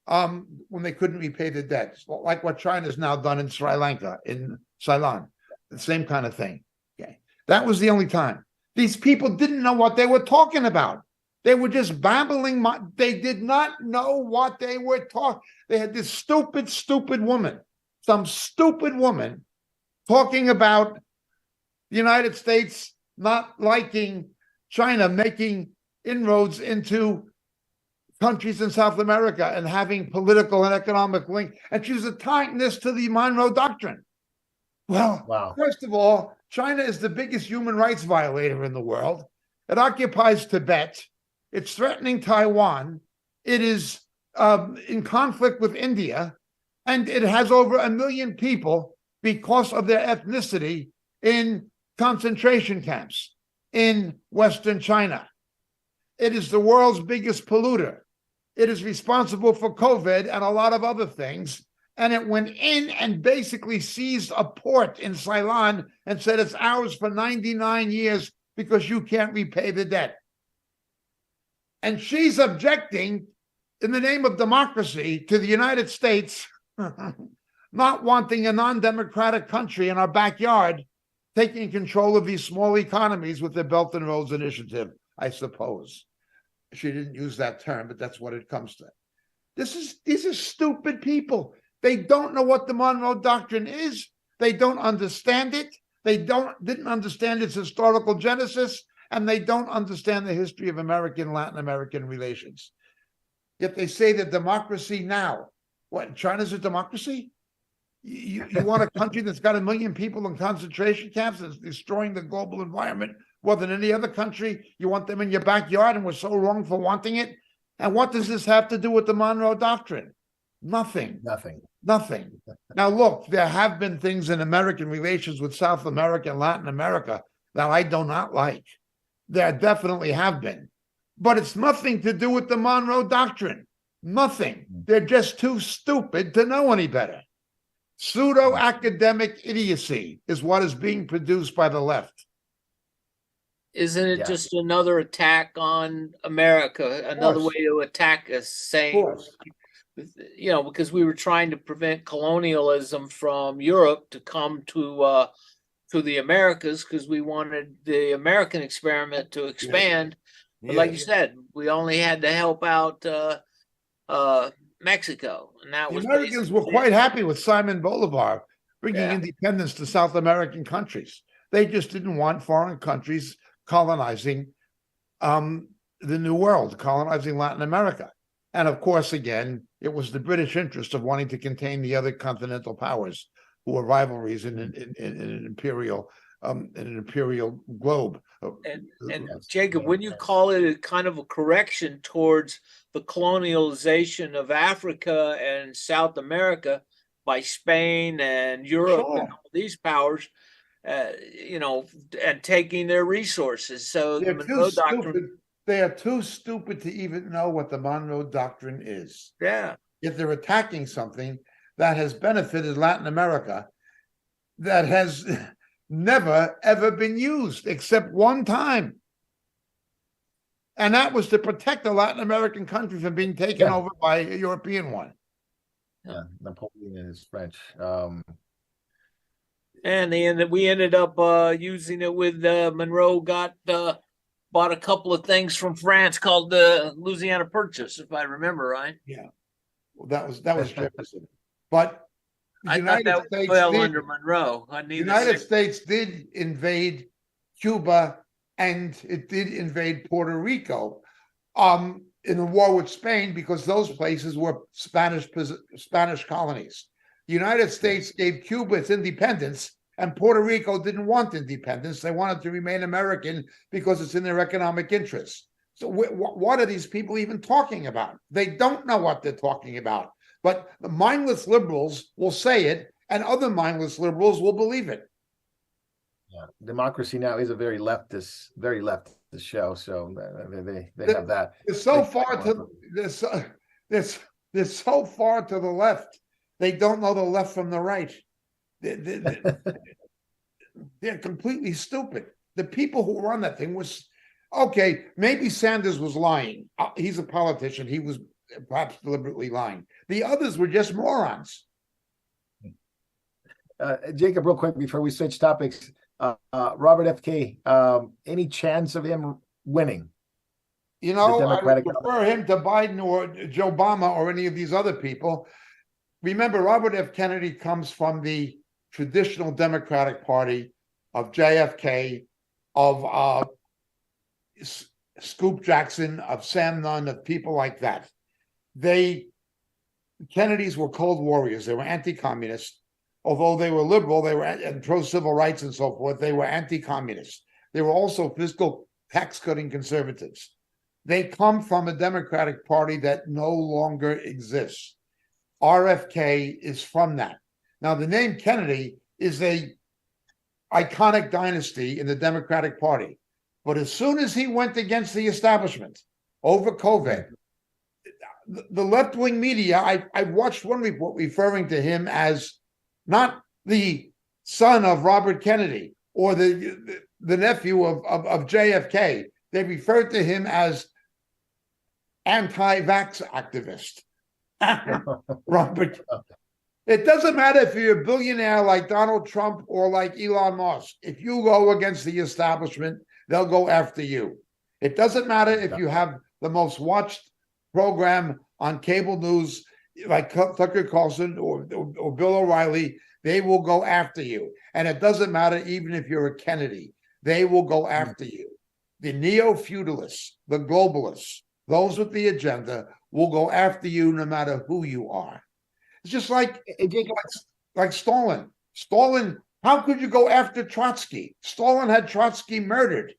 when they couldn't repay the debt, like what China's now done in Sri Lanka, in Ceylon, the same kind of thing. Okay, that was the only time. These people didn't know what they were talking about. They were just babbling. They did not know what they were talking. They had this stupid woman, some stupid woman, talking about the United States not liking China making inroads into countries in South America and having political and economic link. And she was tying this to the Monroe Doctrine. Well, First of all, China is the biggest human rights violator in the world. It occupies Tibet. It's threatening Taiwan. It is in conflict with India. And it has over 1 million people because of their ethnicity in concentration camps in Western China. It is the world's biggest polluter. It is responsible for COVID and a lot of other things. And it went in and basically seized a port in Ceylon and said it's ours for 99 years because you can't repay the debt. And she's objecting in the name of democracy to the United States not wanting a non-democratic country in our backyard taking control of these small economies with the Belt and Roads Initiative, I suppose. She didn't use that term, but that's what it comes to. These are stupid people. They don't know what the Monroe Doctrine is. They don't understand it. They didn't understand its historical genesis, and they don't understand the history of American, Latin American relations. Yet they say that democracy now, what, China's a democracy? You want a country that's got 1 million people in concentration camps that's destroying the global environment more than any other country? You want them in your backyard, and we're so wrong for wanting it? And what does this have to do with the Monroe Doctrine? Nothing. Nothing. Now, look, there have been things in American relations with South America and Latin America that I do not like. There definitely have been. But it's nothing to do with the Monroe Doctrine. Nothing. They're just too stupid to know any better. Pseudo-academic idiocy is what is being produced by the left. Isn't it Yeah. just another attack on America, another way to attack us, Of saying, course. you know, because we were trying to prevent colonialism from Europe to come to the Americas, because we wanted the American experiment to expand. But like you said, we only had to help out Mexico, and that The was Americans were basically quite it. happy with Simon Bolivar bringing Yeah. independence to South American countries. They just didn't want foreign countries colonizing the New World, colonizing Latin America. And of course, again, it was the British interest of wanting to contain the other continental powers who were rivalries in an imperial globe. And Jacob, when you call it a kind of a correction towards the colonialization of Africa and South America by Spain and Europe Sure. and all these powers, you know, and taking their resources. So the They're Monroe too Doctrine, stupid. They are too stupid to even know what the Monroe Doctrine is. yeah, Yet they're attacking something that has benefited Latin America, that has never, ever been used except one time. And that was to protect the Latin American country from being taken Yeah. over by a European one. Yeah, Napoleon is French. and we ended up using it with Monroe bought a couple of things from France called the Louisiana Purchase, if I remember right. That was Jefferson. But the I thought United that States fell did, under Monroe. I the need United States did invade Cuba, and it did invade Puerto Rico in the war with Spain, because those places were Spanish colonies. The United States gave Cuba its independence, and Puerto Rico didn't want independence. They wanted to remain American because it's in their economic interests. So what are these people even talking about? They don't know what they're talking about. But the mindless liberals will say it, and other mindless liberals will believe it. Yeah, Democracy Now! Is a very leftist show, so they have that. They're so far to they're so far to the left. They don't know the left from the right. They're completely stupid. The people who run that thing was okay. Maybe Sanders was lying. He's a politician. He was perhaps deliberately lying. The others were just morons. Jacob, real quick before we switch topics, Robert F.K., any chance of him winning? You know, I would Democratic- prefer him to Biden or Joe Obama or any of these other people. Remember, Robert F. Kennedy comes from the traditional Democratic Party of JFK, of Scoop Jackson, of Sam Nunn, of people like that. Kennedys were cold warriors. They were anti-communist. Although they were liberal, they were and pro-civil rights and so forth, they were anti-communist. They were also fiscal tax-cutting conservatives. They come from a Democratic Party that no longer exists. RFK is from that. Now, the name Kennedy is a iconic dynasty in the Democratic Party. But as soon as he went against the establishment over COVID, the left-wing media, I watched one report referring to him as not the son of Robert Kennedy or the nephew of JFK. They referred to him as anti-vax activist. Robert. It doesn't matter if you're a billionaire like Donald Trump or like Elon Musk. If you go against the establishment, they'll go after you. It doesn't matter if you have the most watched program on cable news like Tucker Carlson or Bill O'Reilly. They will go after you. And it doesn't matter even if you're a Kennedy. They will go after you. the neo-feudalists, the globalists, those with the agenda will go after you no matter who you are. It's just like Stalin. Stalin, how could you go after Trotsky? Stalin had Trotsky murdered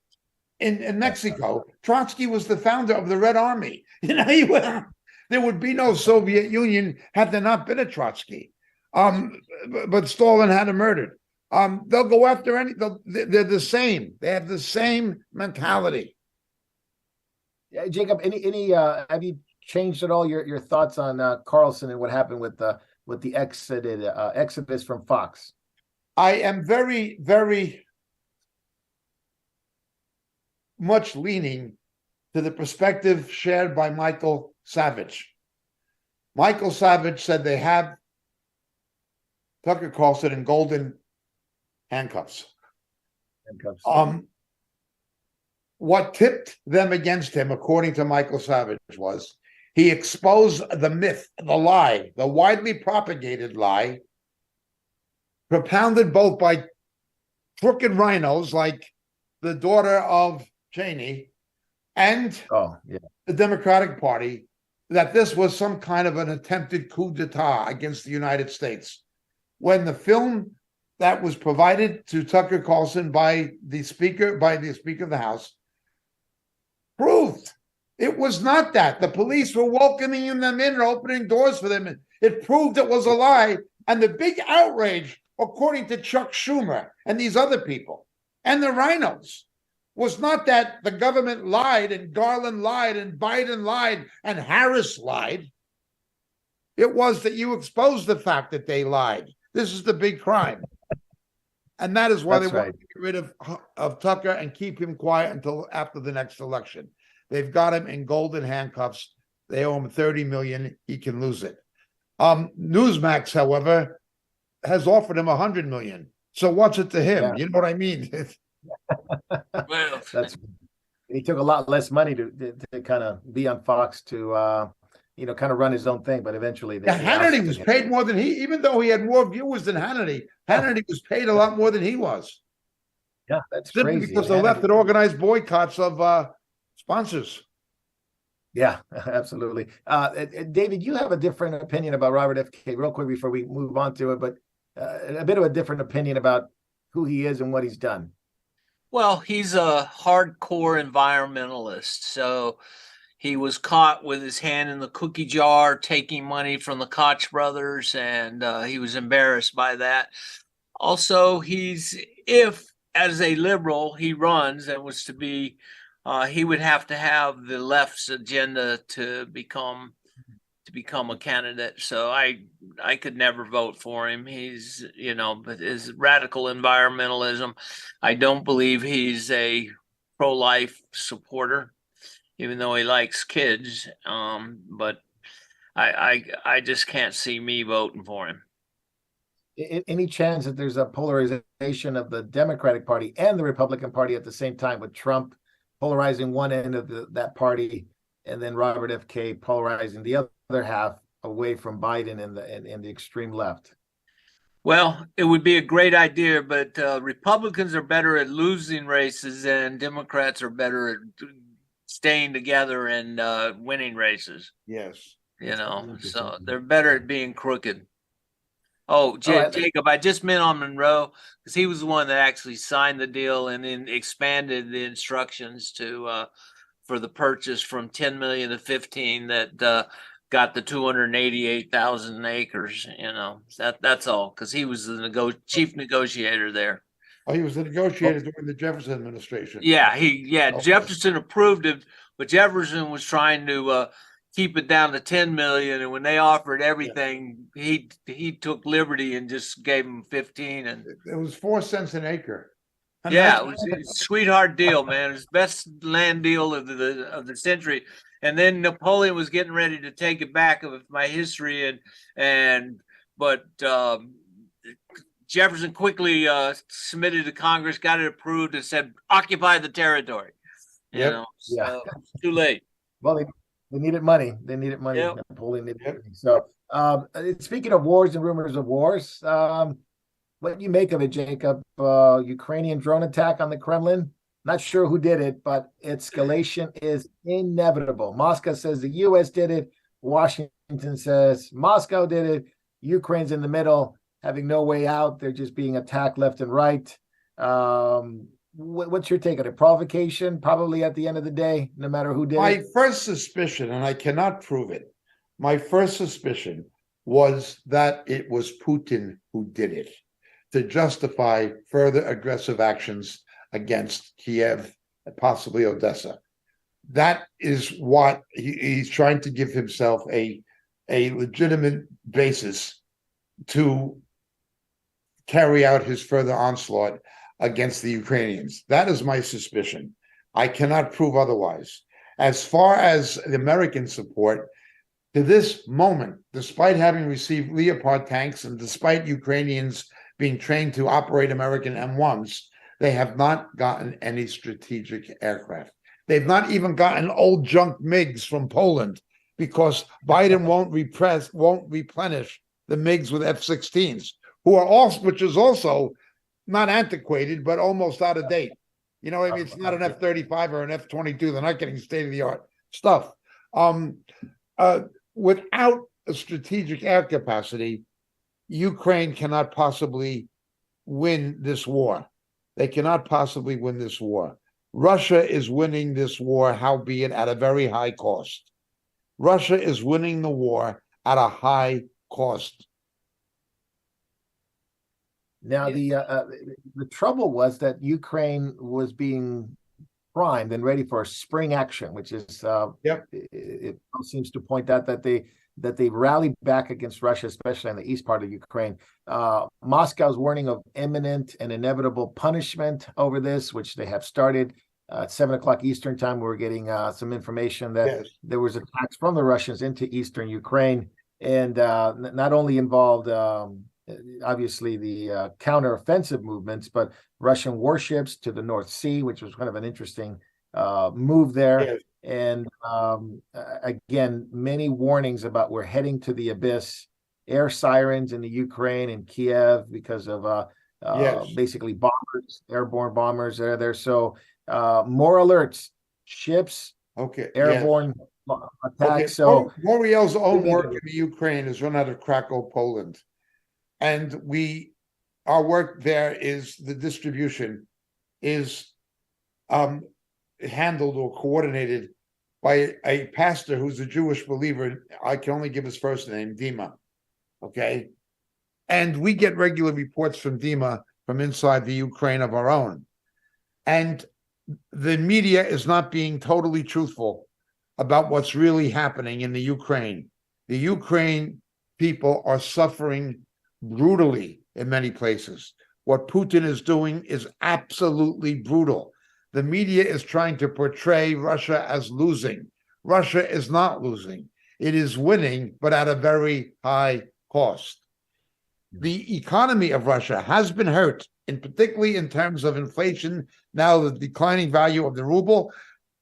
in Mexico. Trotsky was the founder of the Red Army. There would be no Soviet Union had there not been a Trotsky. But Stalin had him murdered. They'll go after they're the same. They have the same mentality. Jacob, any have you changed at all your thoughts on Carlson and what happened with the exodus from Fox? I am very, very much leaning to the perspective shared by Michael Savage. Michael Savage said they have Tucker Carlson in golden handcuffs. What tipped them against him, according to Michael Savage, was he exposed the myth, the lie, the widely propagated lie, propounded both by crooked rhinos like the daughter of Cheney and the Democratic Party, that this was some kind of an attempted coup d'etat against the United States. When the film that was provided to Tucker Carlson by the Speaker of the House proved it was not that. The police were welcoming them in and opening doors for them. It proved it was a lie. And the big outrage, according to Chuck Schumer and these other people and the rhinos, was not that the government lied and Garland lied and Biden lied and Harris lied. It was that you exposed the fact that they lied. This is the big crime. And that is why they want to get rid of Tucker and keep him quiet until after the next election. They've got him in golden handcuffs. They owe him $30 million. He can lose it. Newsmax, however, has offered him $100 million. So what's it to him? Yeah. You know what I mean? Well, he took a lot less money to kind of be on Fox to kind of run his own thing, but eventually Hannity was paid more than even though he had more viewers than Hannity. Hannity was paid a lot more than he was. Yeah, that's simply crazy. Because the left had organized boycotts of sponsors. Yeah, absolutely. David, you have a different opinion about Robert F. Kennedy, real quick before we move on to it, but a bit of a different opinion about who he is and what he's done. Well, he's a hardcore environmentalist. So he was caught with his hand in the cookie jar, taking money from the Koch brothers, and he was embarrassed by that. Also, if as a liberal he runs and was to be, he would have to have the left's agenda to become a candidate. So I could never vote for him. He's, but his radical environmentalism, I don't believe he's a pro-life supporter, even though he likes kids. But I just can't see me voting for him. Any chance that there's a polarization of the Democratic Party and the Republican Party at the same time, with Trump polarizing one end of that party and then Robert F. Kennedy polarizing the other half away from Biden and the extreme left? Well, it would be a great idea, but Republicans are better at losing races and Democrats are better at staying together and winning races. Yes. So they're better at being crooked. Oh, Jacob, I just meant on Monroe because he was the one that actually signed the deal and then expanded the instructions for the purchase from 10 million to 15 that got the 288,000 acres. That's all, because he was the chief negotiator there. Oh, he was the negotiator during the Jefferson administration. Yeah, Jefferson approved it, but Jefferson was trying to keep it down to 10 million, and when they offered everything, he took liberty and just gave them 15. And it was 4 cents an acre. And it was a sweetheart deal, man. It was the best land deal of the century. And then Napoleon was getting ready to take it back, of my history, but Jefferson quickly submitted to Congress, got it approved, and said, "Occupy the territory." So too late. Well, they needed money. Yep. Napoleon needed money. So, speaking of wars and rumors of wars, what do you make of it, Jacob? Ukrainian drone attack on the Kremlin? Not sure who did it, but escalation is inevitable. Moscow says the U.S. did it. Washington says Moscow did it. Ukraine's in the middle, having no way out. They're just being attacked left and right. What's your take on it? Provocation, probably at the end of the day, no matter who did My it. first suspicion, and I cannot prove it, my first suspicion was that it was Putin who did it to justify further aggressive actions against Kiev, possibly Odessa. That is what he's trying to give himself a legitimate basis to carry out his further onslaught against the Ukrainians. That is my suspicion. I cannot prove otherwise. As far as the American support, to this moment, despite having received Leopard tanks and despite Ukrainians being trained to operate American M1s, they have not gotten any strategic aircraft. They've not even gotten old junk MiGs from Poland because Biden won't replenish the MiGs with F-16s, which is also not antiquated, but almost out of date. You know what I mean? It's not an F-35 or an F-22. They're not getting state-of-the-art stuff. Without a strategic air capacity, Ukraine cannot possibly win this war. They cannot possibly win this war. Russia is winning this war, howbeit at a very high cost. Russia is winning the war at a high cost. Now, the trouble was that Ukraine was being primed and ready for a spring action, which is it seems to point out that they rallied back against Russia, especially in the east part of Ukraine. Moscow's warning of imminent and inevitable punishment over this, which they have started. At 7 o'clock Eastern time, we were getting some information that there was attacks from the Russians into eastern Ukraine, and not only involved obviously the counteroffensive movements, but Russian warships to the North Sea, which was kind of an interesting move there. Yes. And again, many warnings about we're heading to the abyss. Air sirens in the Ukraine and Kiev because of basically bombers, airborne bombers that are there. So more alerts, ships, airborne attacks. So Moriel's own work in the Ukraine is run out of Krakow, Poland. And our work there is the distribution is handled or coordinated by a pastor who's a Jewish believer. I can only give his first name, Dima. Okay. And we get regular reports from Dima from inside the Ukraine of our own. And the media is not being totally truthful about what's really happening in the Ukraine. The Ukraine people are suffering brutally in many places. What Putin is doing is absolutely brutal. The media is trying to portray Russia as losing. Russia is not losing. It is winning, but at a very high cost. The economy of Russia has been hurt, and particularly in terms of inflation, now the declining value of the ruble,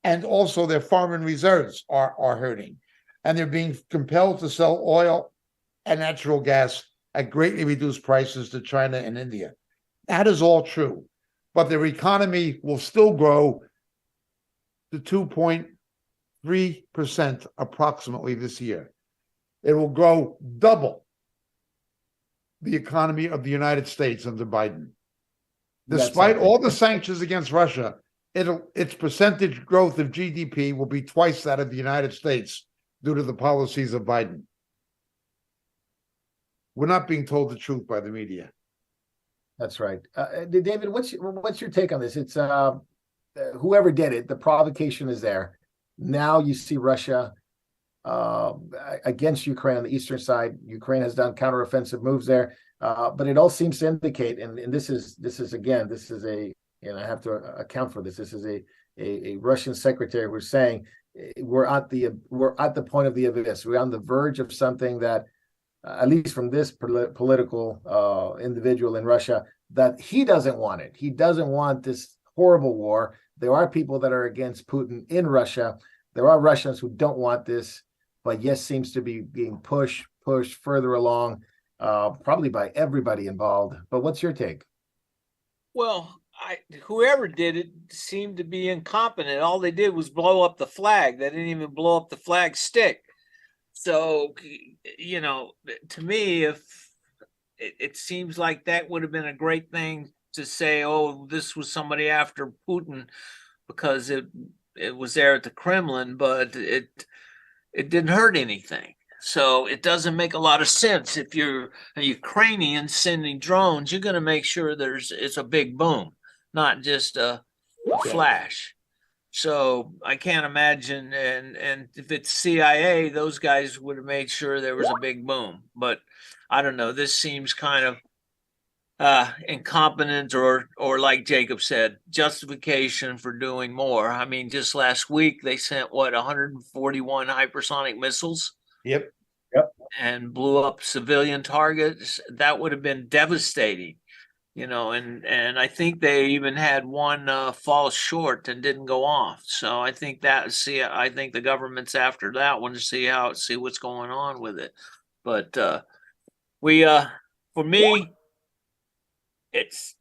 and also their foreign reserves are hurting. And they're being compelled to sell oil and natural gas at greatly reduced prices to China and India. That is all true. But their economy will still grow to 2.3% approximately this year. It will grow double the economy of the United States under Biden. Despite all the sanctions against Russia, its percentage growth of GDP will be twice that of the United States due to the policies of Biden. We're not being told the truth by the media. That's right. David, what's your take on this? It's whoever did it, the provocation is there. Now you see Russia against Ukraine on the eastern side. Ukraine has done counteroffensive moves there, but it all seems to indicate, and this is a, and I have to account for this. This is a Russian secretary who's saying we're at the point of the abyss. We're on the verge of something that, at least from this political individual in Russia, that he doesn't want it. He doesn't want this horrible war. There are people that are against Putin in Russia. There are Russians who don't want this, but yes, seems to be being pushed further along, probably by everybody involved. But what's your take? Well, whoever did it seemed to be incompetent. All they did was blow up the flag. They didn't even blow up the flag stick. So, to me, if it seems like that would have been a great thing to say, oh, this was somebody after Putin because it was there at the Kremlin, but it didn't hurt anything. So it doesn't make a lot of sense. If you're a Ukrainian sending drones, you're going to make sure it's a big boom, not just a flash. So I can't imagine, and if it's CIA, those guys would have made sure there was a big boom. But I don't know. This seems kind of incompetent, or like Jacob said, justification for doing more. I mean, just last week they sent 141 hypersonic missiles. Yep. And blew up civilian targets. That would have been devastating, and I think they even had one fall short and didn't go off. So I think I think the government's after that one to see what's going on with it. But for me, it's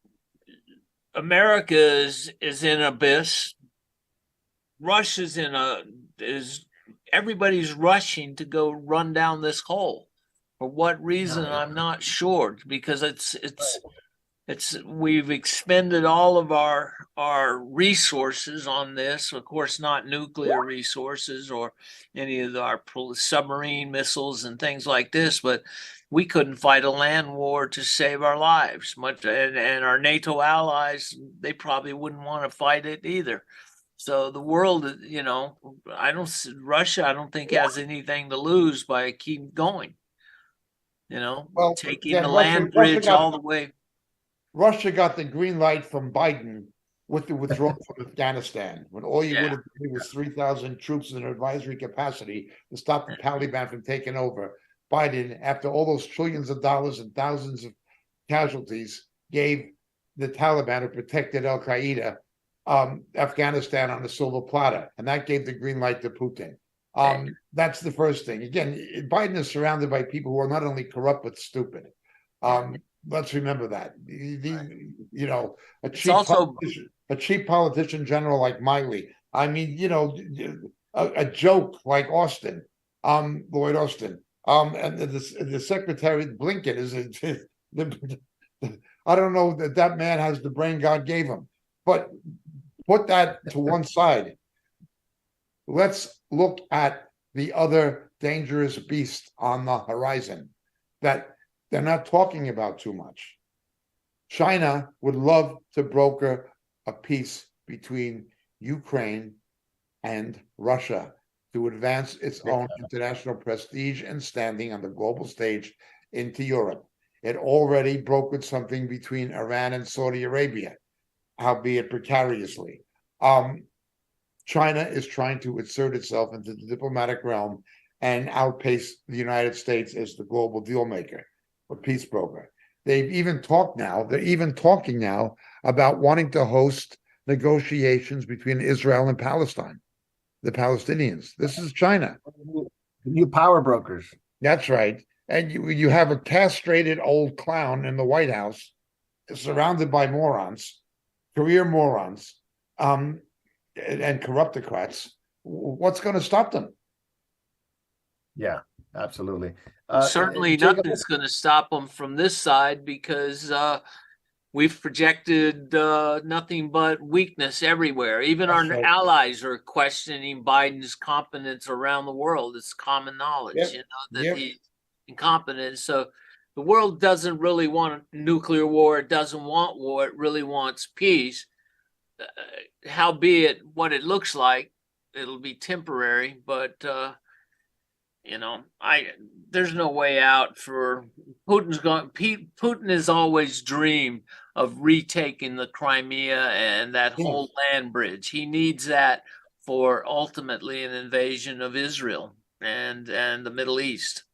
America is in abyss. Russia's everybody's rushing to go run down this hole. For what reason, I'm not sure, because we've expended all of our resources on this. Of course, not nuclear resources or any of our submarine missiles and things like this, but we couldn't fight a land war to save our lives. And our NATO allies, they probably wouldn't want to fight it either. So the world, Russia, I don't think has anything to lose by keep going. Taking the land bridge all the way. Russia got the green light from Biden with the withdrawal from Afghanistan, when all you would have did was 3,000 troops in an advisory capacity to stop the Taliban from taking over. Biden, after all those trillions of dollars and thousands of casualties, gave the Taliban, who protected Al Qaeda, Afghanistan on a silver platter, and that gave the green light to Putin. That's the first thing. Again, Biden is surrounded by people who are not only corrupt but stupid. Let's remember that. A cheap politician general like Miley. I mean, a joke like Austin, Lloyd Austin, and the Secretary Blinken is. I don't know that man has the brain God gave him, but put that to one side. Let's look at the other dangerous beast on the horizon that they're not talking about too much. China would love to broker a peace between Ukraine and Russia to advance its own international prestige and standing on the global stage into Europe. It already brokered something between Iran and Saudi Arabia, albeit precariously. China is trying to insert itself into the diplomatic realm and outpace the United States as the global deal maker or peace broker. They're even talking now about wanting to host negotiations between Israel and Palestine, the Palestinians. This is China. New power brokers. That's right. And you have a castrated old clown in the White House, surrounded by morons, career morons, and corruptocrats. What's going to stop them? Yeah, absolutely. Certainly nothing's going to stop them from this side, because we've projected nothing but weakness everywhere. Even our allies are questioning Biden's competence around the world. It's common knowledge, he's incompetent. So the world doesn't really want a nuclear war. It doesn't want war. It really wants peace. Howbeit, what it looks like, it'll be temporary, but there's no way out for Putin has always dreamed of retaking the Crimea and that whole land bridge. He needs that for ultimately an invasion of Israel and the Middle East.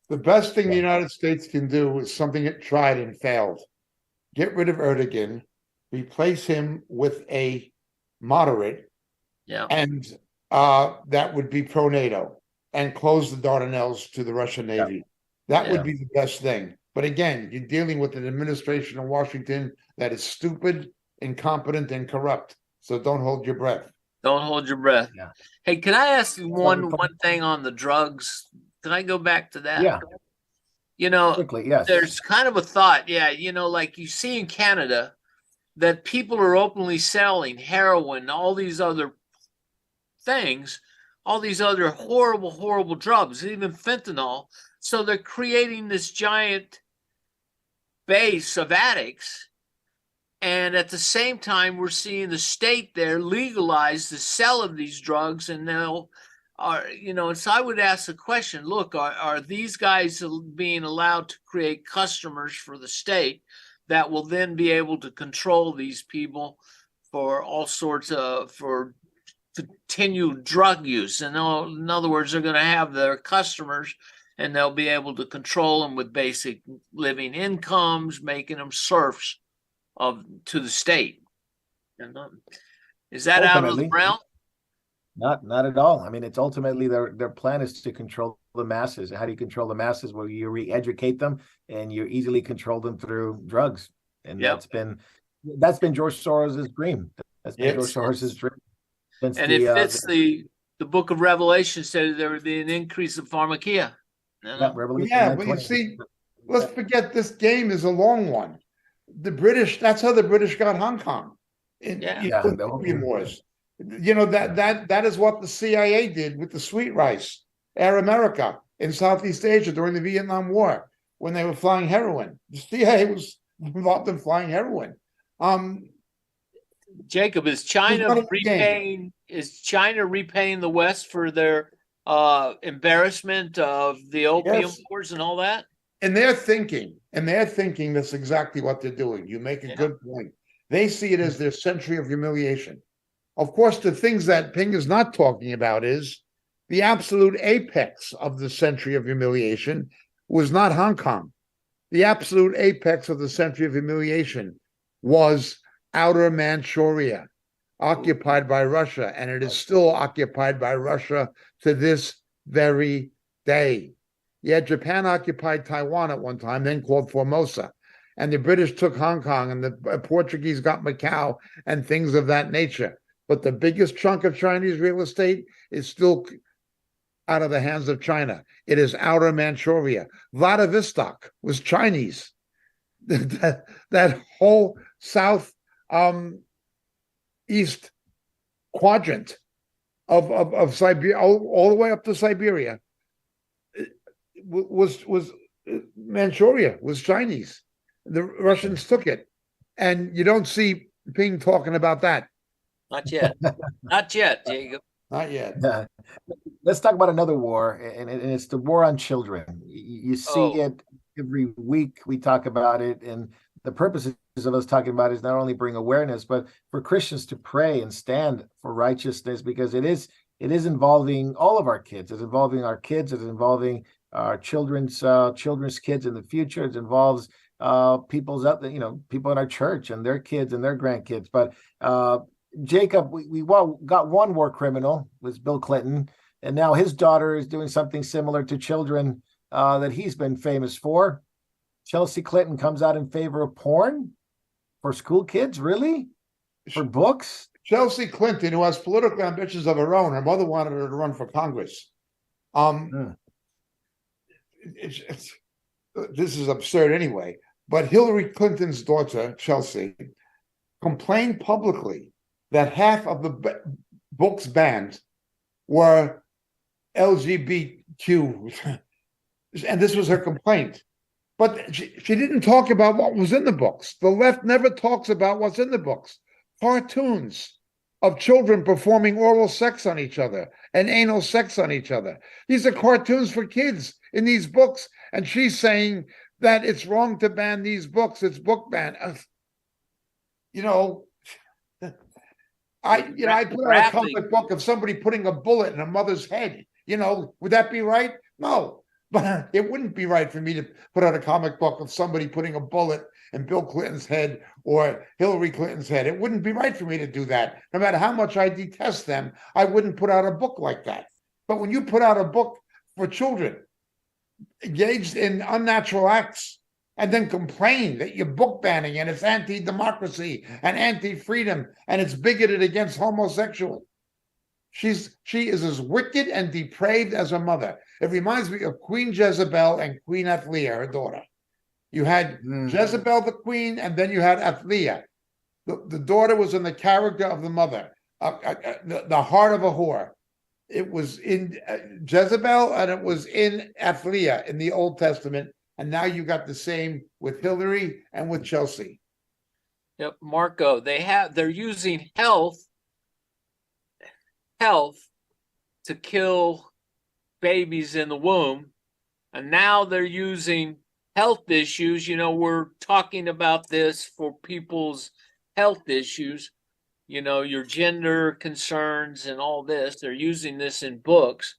The best thing the United States can do is something it tried and failed. Get rid of Erdogan, replace him with a moderate, and that would be pro-NATO, and close the Dardanelles to the Russian Navy. That would be the best thing. But again, you're dealing with an administration in Washington that is stupid, incompetent, and corrupt. So don't hold your breath. Don't hold your breath. Yeah. Hey, can I ask you Well, one thing on the drugs? Can I go back to that? Yeah. You know, Quickly, yes. there's kind of a thought, like you see in Canada, that people are openly selling heroin, all these other things, all these other horrible, horrible drugs, even fentanyl. So they're creating this giant base of addicts. And at the same time, we're seeing the state there legalize the sale of these drugs, and now and so I would ask the question, look, are these guys being allowed to create customers for the state that will then be able to control these people for all sorts of, for continued drug use? And in other words, they're going to have their customers and they'll be able to control them with basic living incomes, making them serfs to the state. And is that out of the realm? Not at all. I mean, it's ultimately their plan is to control the masses. How do you control the masses? Well, you re-educate them, and you easily control them through drugs. And that's been George Soros's dream. That's been George Soros's dream. And it fits the book of Revelation said there would be an increase of pharmakia. Yeah, but you see, let's forget this game is a long one. The British, that's how the British got Hong Kong. Wars. You know, that is what the CIA did with the sweet rice, Air America in Southeast Asia during the Vietnam War when they were flying heroin. The CIA was involved in flying heroin. Jacob, is China repaying the West for their embarrassment of the opium wars and all that? And they're thinking that's exactly what they're doing. You make a good point. They see it as their century of humiliation. Of course, the things that Ping is not talking about is the absolute apex of the century of humiliation was not Hong Kong. The absolute apex of the century of humiliation was Outer Manchuria, occupied by Russia, and it is still occupied by Russia to this very day. Yeah, Japan occupied Taiwan at one time, then called Formosa, and the British took Hong Kong, and the Portuguese got Macau and things of that nature. But the biggest chunk of Chinese real estate is still out of the hands of China. It is Outer Manchuria. Vladivostok was Chinese. That whole south east quadrant of Siberia, all the way up to Siberia, was Manchuria, was Chinese. The Russians took it, and you don't see Ping talking about that. Not yet. Not yet, Jacob. Not yet. Let's talk about another war, and it's the war on children. You see it every week. We talk about it, and the purposes of us talking about it is not only bring awareness, but for Christians to pray and stand for righteousness, because it is involving all of our kids. It's involving our kids. It's involving our children's kids in the future. It involves people in our church and their kids and their grandkids. But Jacob, we got one war criminal, was Bill Clinton, and now his daughter is doing something similar to children that he's been famous for. Chelsea Clinton comes out in favor of porn for school kids, really? For books? Chelsea Clinton, who has political ambitions of her own, her mother wanted her to run for Congress. This is absurd anyway, but Hillary Clinton's daughter, Chelsea, complained publicly that half of the books banned were LGBTQ, and this was her complaint. But she didn't talk about what was in the books. The left never talks about what's in the books. Cartoons of children performing oral sex on each other and anal sex on each other. These are cartoons for kids in these books, and she's saying that it's wrong to ban these books. It's book ban. I put out a comic book of somebody putting a bullet in a mother's head. Would that be right? No, but it wouldn't be right for me to put out a comic book of somebody putting a bullet in Bill Clinton's head or Hillary Clinton's head. It wouldn't be right for me to do that. No matter how much I detest them, I wouldn't put out a book like that. But when you put out a book for children engaged in unnatural acts and then complain that you're book banning and it's anti-democracy and anti-freedom and it's bigoted against homosexuals. She is as wicked and depraved as her mother. It reminds me of Queen Jezebel and Queen Athaliah, her daughter. You had Jezebel the queen, and then you had Athaliah. The daughter was in the character of the mother, the heart of a whore. It was in Jezebel and it was in Athaliah in the Old Testament. And now you got the same with Hillary and with Chelsea. Yep, Marco, they're using health to kill babies in the womb. And now they're using health issues. You know, we're talking about this for people's health issues, you know, your gender concerns and all this. They're using this in books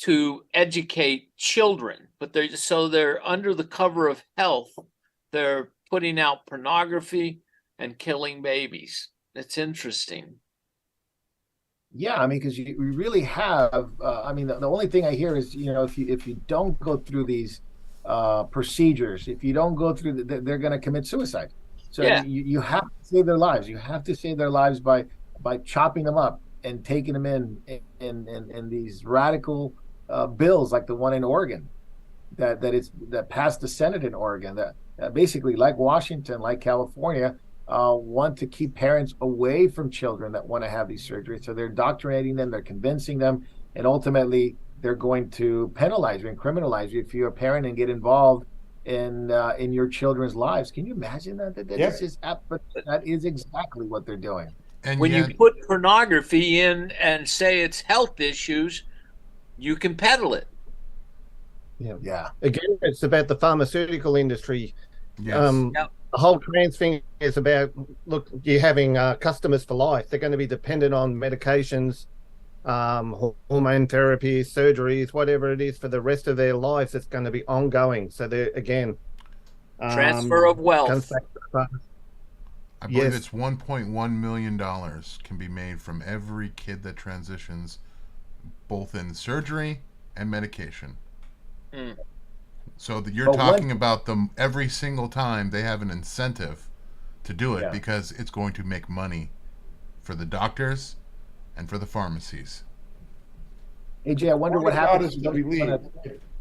to educate children, but they're under the cover of health. They're putting out pornography and killing babies. It's interesting. Yeah, I mean, because you really have. I mean, the only thing I hear is, you know, if you don't go through these procedures, if you don't go through, they're going to commit suicide. So Yeah. you have to save their lives. You have to save their lives by chopping them up and taking them in these radical bills like the one in Oregon that passed the Senate in Oregon that basically, like Washington, like California, want to keep parents away from children that want to have these surgeries. So they're indoctrinating them, they're convincing them, and ultimately they're going to penalize you and criminalize you if you're a parent and get involved in your children's lives. Can you imagine that? That is exactly what they're doing. And When yet, you put pornography in and say it's health issues, you can peddle it. Yeah. Again, it's about the pharmaceutical industry. yes. Yep. The whole trans thing is about, look, you're having customers for life. They're going to be dependent on medications, hormone therapy, surgeries, whatever it is for the rest of their lives. It's going to be ongoing. So they're, again, Transfer of wealth. comes back to the I believe Yes. it's $1.1 million can be made from every kid that transitions, both in surgery and medication. Mm. So that you're But talking about them every single time they have an incentive to do it Yeah. because it's going to make money for the doctors and for the pharmacies. AJ, I wonder Word what of God happens. is to be believed.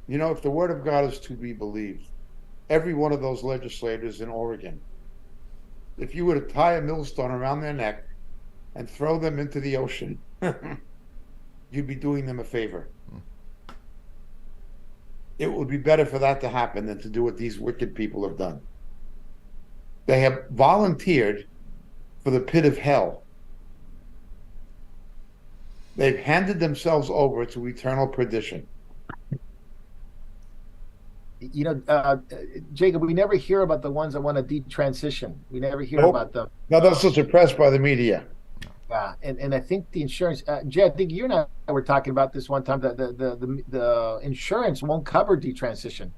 You know, if the word of God is to be believed, every one of those legislators in Oregon, if you were to tie a millstone around their neck and throw them into the ocean, you'd be doing them a favor. It would be better for that to happen than to do what these wicked people have done. They have volunteered for the pit of hell. They've handed themselves over to eternal perdition. You know, Jacob, we never hear about the ones that want to detransition. We never hear Nope. about them. Now, those are suppressed by the media. Yeah, and I think the insurance, Jay, I think you and I were talking about this one time, that the insurance won't cover detransition.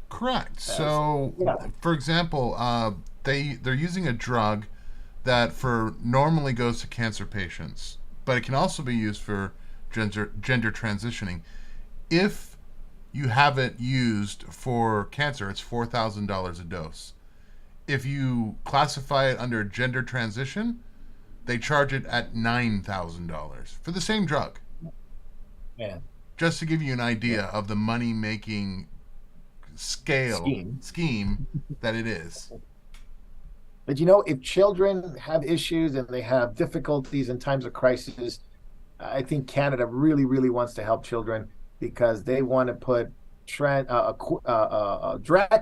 Correct. So, yeah. for example, they're using a drug that normally goes to cancer patients, but it can also be used for gender transitioning. If you have it used for cancer, it's $4,000 a dose. If you classify it under gender transition, they charge it at $9,000 for the same drug. Man. Just to give you an idea of the money-making scheme that it is. But you know, if children have issues and they have difficulties in times of crisis, I think Canada really, really wants to help children because they want to put drag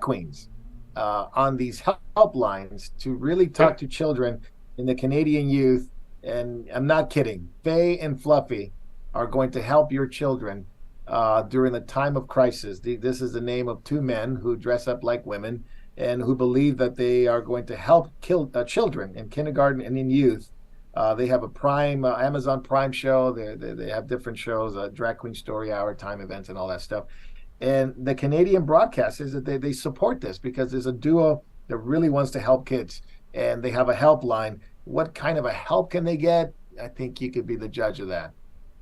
queens on these helplines to really talk to children in the Canadian youth. And I'm not kidding. Faye and Fluffy are going to help your children during the time of crisis. This is the name of two men who dress up like women and who believe that they are going to help kill children in kindergarten and in youth. They have a Prime, Amazon Prime show. They have different shows, Drag Queen Story Hour, time events, and all that stuff. And the Canadian broadcasters, that they support this because there's a duo that really wants to help kids, and they have a helpline. What kind of a help can they get? I think you could be the judge of that.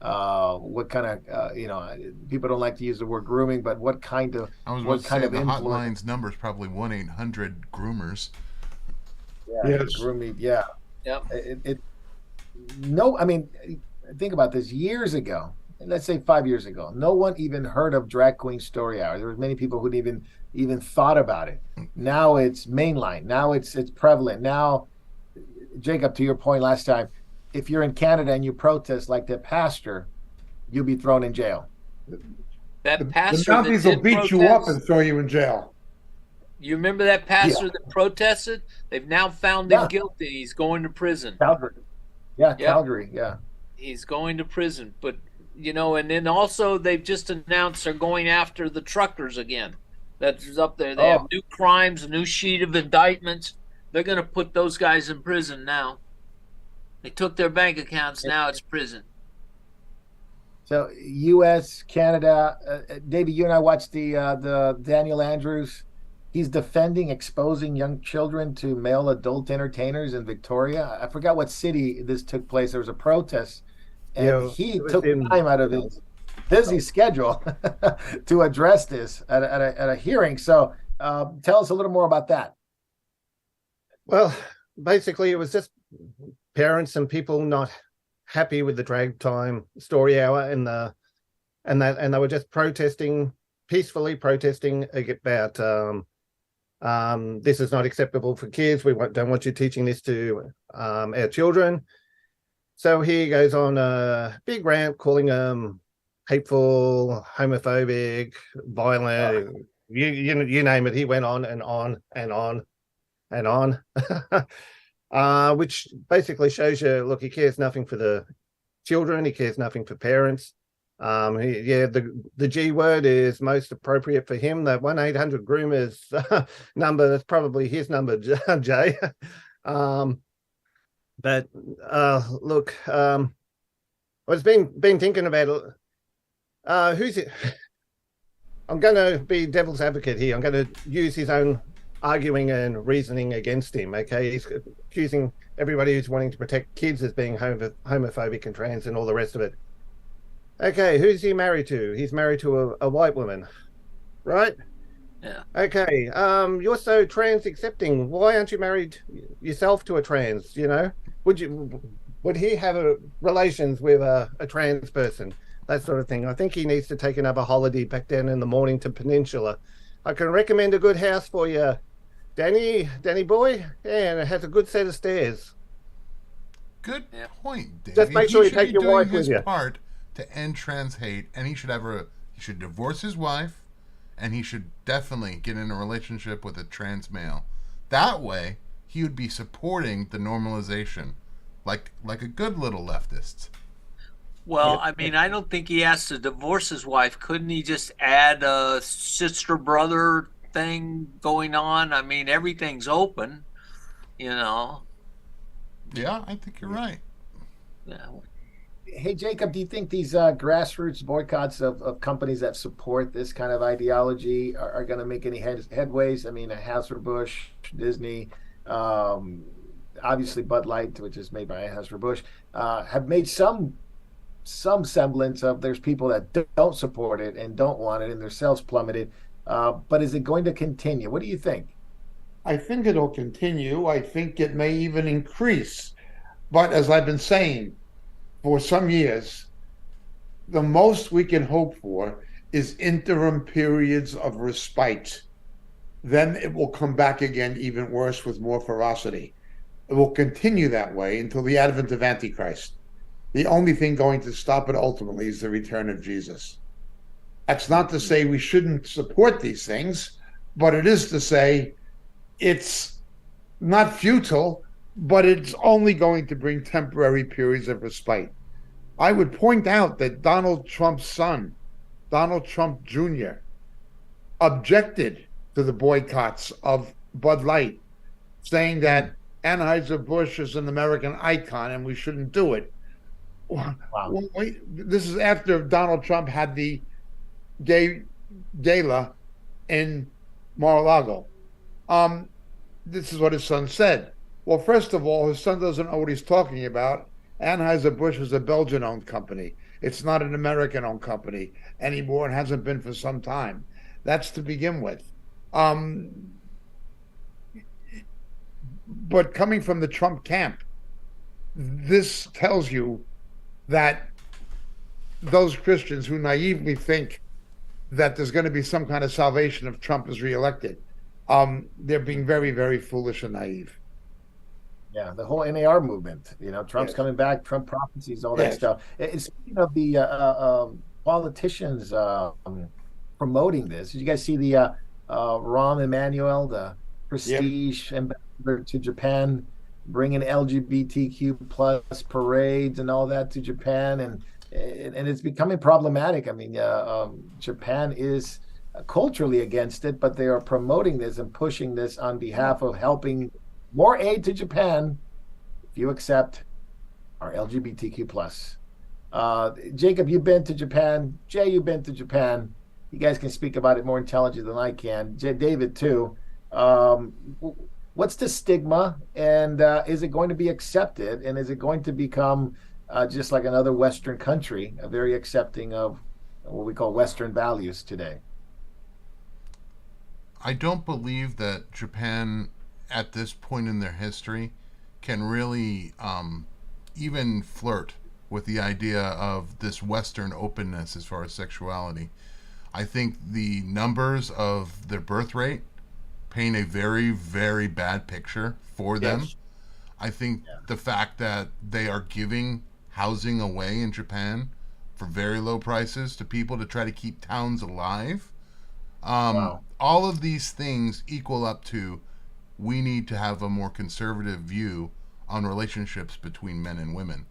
what kind of people don't like to use the word grooming, but what kind of I was about what to kind say of the influence? hotline's number is probably 1-800-groomers. Yeah, Yes. grooming. Yeah, Yep. it no, I mean, think about this. Years ago, let's say 5 years ago, no one even heard of Drag Queen Story Hour. There was many people who didn't even thought about it. Now it's mainline. Now it's prevalent. Now, Jacob, to your point last time, if you're in Canada and you protest like the pastor, you'll be thrown in jail. That The pastor that Mounties will did beat you up and protest, throw you in jail. you remember that pastor that protested? They've now found him Yeah. guilty. He's going to prison. Calgary. Yeah, Yep. Calgary. Yeah. He's going to prison. But, and then also they've just announced they're going after the truckers again. That's up there. They have new crimes, a new sheet of indictments. They're going to put those guys in prison now. They took their bank accounts. Now it's prison. So U.S., Canada, David, you and I watched the Daniel Andrews. He's defending exposing young children to male adult entertainers in Victoria. I forgot what city this took place. There was a protest, and Yeah, he it was took in- time out of his busy schedule to address this at a hearing. So tell us a little more about that. Well, basically, it was just parents and people not happy with the drag time story hour and they were just peacefully protesting about this is not acceptable for kids. We don't want you teaching this to our children. So he goes on a big rant calling them hateful, homophobic, violent, you name it. He went on and on and on and on, which basically shows you, look, he cares nothing for the children. He cares nothing for parents. The G word is most appropriate for him. That 1-800-groomers number, that's probably his number, Jay. But look, I was been thinking about it. Who's it? I'm going to be devil's advocate here. I'm going to use his own arguing and reasoning against him. Okay, he's accusing everybody who's wanting to protect kids as being homophobic and trans and all the rest of it. Okay, who's he married to? He's married to a white woman, right? Yeah. Okay, you're so trans accepting. Why aren't you married yourself to a trans? Would he have relations with a trans person? That sort of thing. I think he needs to take another holiday back down in the morning to Peninsula. I can recommend a good house for you, Danny boy. Yeah, and it has a good set of stairs. Good point, Dave. Just make sure you should take be your doing wife his with you. part to end trans hate, and he should divorce his wife, and he should definitely get in a relationship with a trans male. That way, he would be supporting the normalization, like a good little leftist. Well, I mean, I don't think he has to divorce his wife. Couldn't he just add a sister-brother thing going on? I mean, everything's open, Yeah, I think you're right. Yeah. Hey, Jacob, do you think these grassroots boycotts of companies that support this kind of ideology are going to make any headways? I mean, Anheuser-Busch, Disney, obviously Bud Light, which is made by Anheuser-Busch, have made some semblance of there's people that don't support it and don't want it and their sales plummeted. But is it going to continue? What do you think? I think it'll continue. I think it may even increase. But as I've been saying for some years, the most we can hope for is interim periods of respite. Then it will come back again even worse with more ferocity. It will continue that way until the advent of Antichrist. The only thing going to stop it ultimately is the return of Jesus. That's not to say we shouldn't support these things, but it is to say it's not futile, but it's only going to bring temporary periods of respite. I would point out that Donald Trump's son, Donald Trump Jr., objected to the boycotts of Bud Light, saying that Anheuser-Busch is an American icon and we shouldn't do it. Wow. This is after Donald Trump had the gay gala in Mar-a-Lago. This is what his son said. Well, first of all, his son doesn't know what he's talking about. Anheuser-Busch is a Belgian-owned company. It's not an American-owned company anymore and hasn't been for some time. That's to begin with. But coming from the Trump camp, this tells you that those Christians who naively think that there's going to be some kind of salvation if Trump is reelected, they're being very, very foolish and naive. Yeah, the whole NAR movement, Trump's Yes. Coming back, Trump prophecies, all that Yes. stuff. Speaking of the politicians promoting this, did you guys see the Rahm Emanuel, the prestige ambassador to Japan, bringing LGBTQ plus parades and all that to Japan, and it's becoming problematic. I mean, Japan is culturally against it, but they are promoting this and pushing this on behalf of helping more aid to Japan if you accept our LGBTQ plus. Jacob, you've been to Japan. Jay, you've been to Japan. You guys can speak about it more intelligent than I can. David, too. What's the stigma, and is it going to be accepted, and is it going to become just like another Western country, very accepting of what we call Western values today? I don't believe that Japan, at this point in their history, can really even flirt with the idea of this Western openness as far as sexuality. I think the numbers of their birth rate paint a very, very bad picture for them. Yes. I think the fact that they are giving housing away in Japan for very low prices to people to try to keep towns alive. Wow. All of these things equal up to, we need to have a more conservative view on relationships between men and women.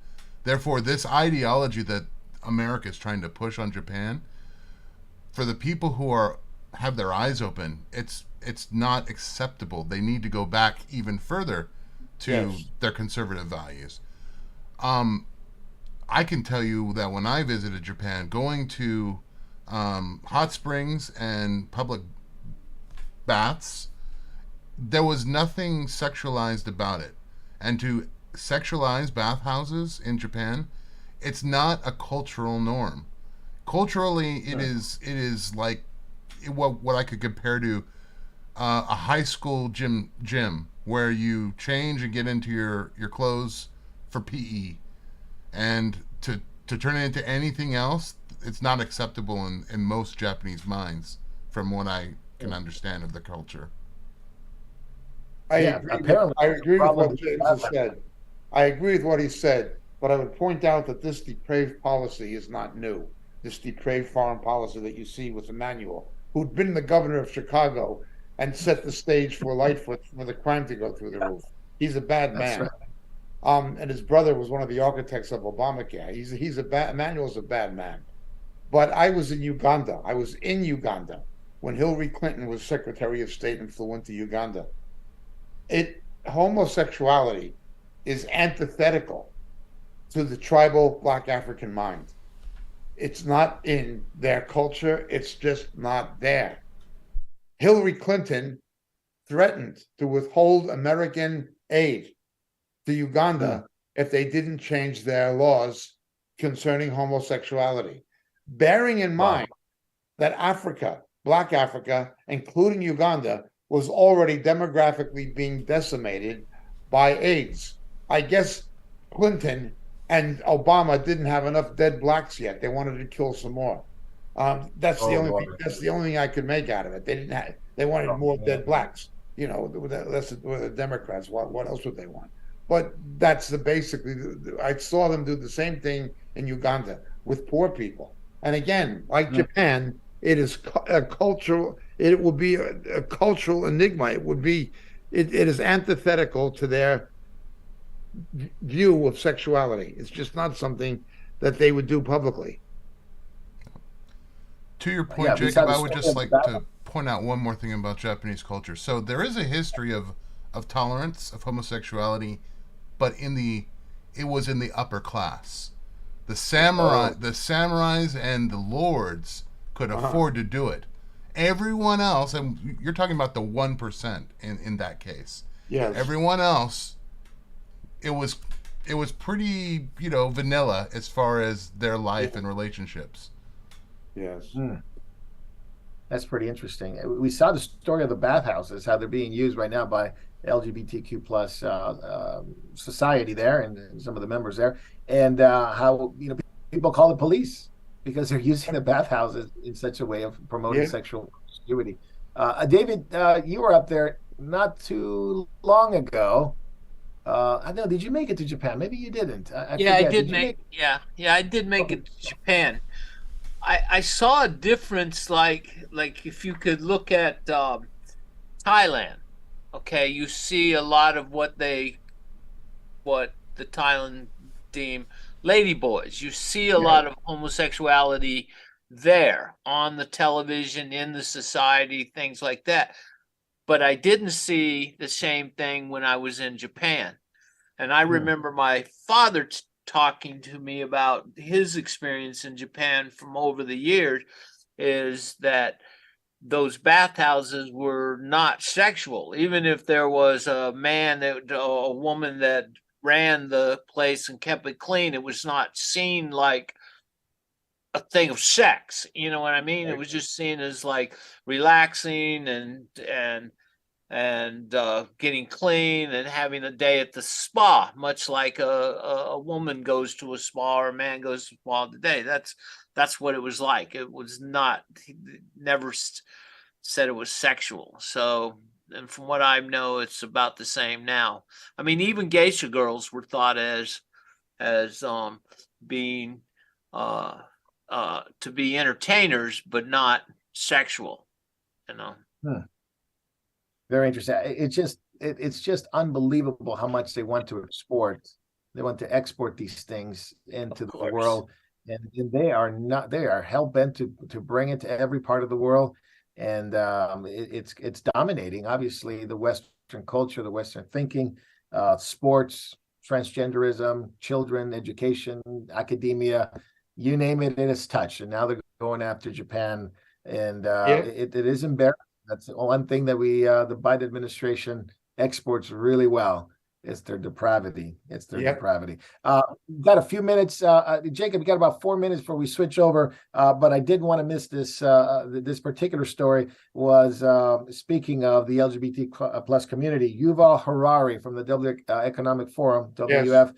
Therefore, this ideology that America is trying to push on Japan, for the people who have their eyes open, it's not acceptable. They need to go back even further to Yes. their conservative values. I can tell you that when I visited Japan, going to hot springs and public baths, there was nothing sexualized about it. And to sexualize bathhouses in Japan, it's not a cultural norm. Culturally, it is like what I could compare to a high school gym where you change and get into your clothes for PE, and to turn it into anything else, it's not acceptable in most Japanese minds, from what I can understand of the culture. I Yeah, agree. apparently I agree with probably what James has said. I agree with what he said, but I would point out that this depraved policy is not new. This depraved foreign policy that you see with Emmanuel, who'd been the governor of Chicago and set the stage for Lightfoot for the crime to go through the roof. He's a bad That's man. right. And his brother was one of the architects of Obamacare. Emmanuel's a bad man. But I was in Uganda. I was in Uganda when Hillary Clinton was Secretary of State and flew into Uganda. Homosexuality is antithetical to the tribal Black African mind. It's not in their culture. It's just not there. Hillary Clinton threatened to withhold American aid to Uganda if they didn't change their laws concerning homosexuality, bearing in mind that Africa, Black Africa, including Uganda, was already demographically being decimated by AIDS. I guess Clinton and Obama didn't have enough dead blacks yet. They wanted to kill some more. That's the only thing, that's the only thing I could make out of it. They wanted more dead blacks. That's the Democrats. What else would they want? But that's basically. I saw them do the same thing in Uganda with poor people. And again, like Japan, it is a cultural. It will be a cultural enigma. It would be. It is antithetical to their view of sexuality. It's just not something that they would do publicly. To your point, Yeah, Jacob, besides I would the just story like of to point out one more thing about Japanese culture. So there is a history of tolerance of homosexuality, but it was in the upper class. The samurais and the lords could afford to do it. Everyone else, and you're talking about the 1% in that case. Yes. Everyone else, it was it was pretty, vanilla as far as their life and relationships. Yes. That's pretty interesting. We saw the story of the bathhouses, how they're being used right now by LGBTQ plus society there and some of the members there, and how people call the police because they're using the bathhouses in such a way of promoting sexual promiscuity. David, you were up there not too long ago. I know. Did you make it to Japan? Maybe you didn't. I Yeah, I forget. did make, yeah, I did make it to Japan. I saw a difference, like if you could look at Thailand, okay, you see a lot of what the Thailand deem ladyboys. You see a lot of homosexuality there on the television, in the society, things like that. But I didn't see the same thing when I was in Japan. And I remember my father talking to me about his experience in Japan from over the years, is that those bathhouses were not sexual. Even if there was a woman that ran the place and kept it clean, it was not seen like a thing of sex. You know what I mean? It was just seen as like relaxing and getting clean and having a day at the spa, much like a woman goes to a spa or a man goes to a spa today. That's what it was like. It was not, he never said it was sexual. So, and from what I know, it's about the same now. I mean, even geisha girls were thought as being to be entertainers, but not sexual, Very interesting. It's just unbelievable how much they want to export. They want to export these things into the world, and they are hell bent to bring it to every part of the world, and it's dominating. Obviously, the Western culture, the Western thinking, sports, transgenderism, children, education, academia, you name it, it is touched. And now they're going after Japan, and it is embarrassing. That's the one thing that the Biden administration exports really well. It's their depravity. It's their depravity. We've got a few minutes. Jacob, we got about 4 minutes before we switch over. But I didn't want to miss this. This particular story was speaking of the LGBT plus community. Yuval Harari from the World Economic Forum, WF,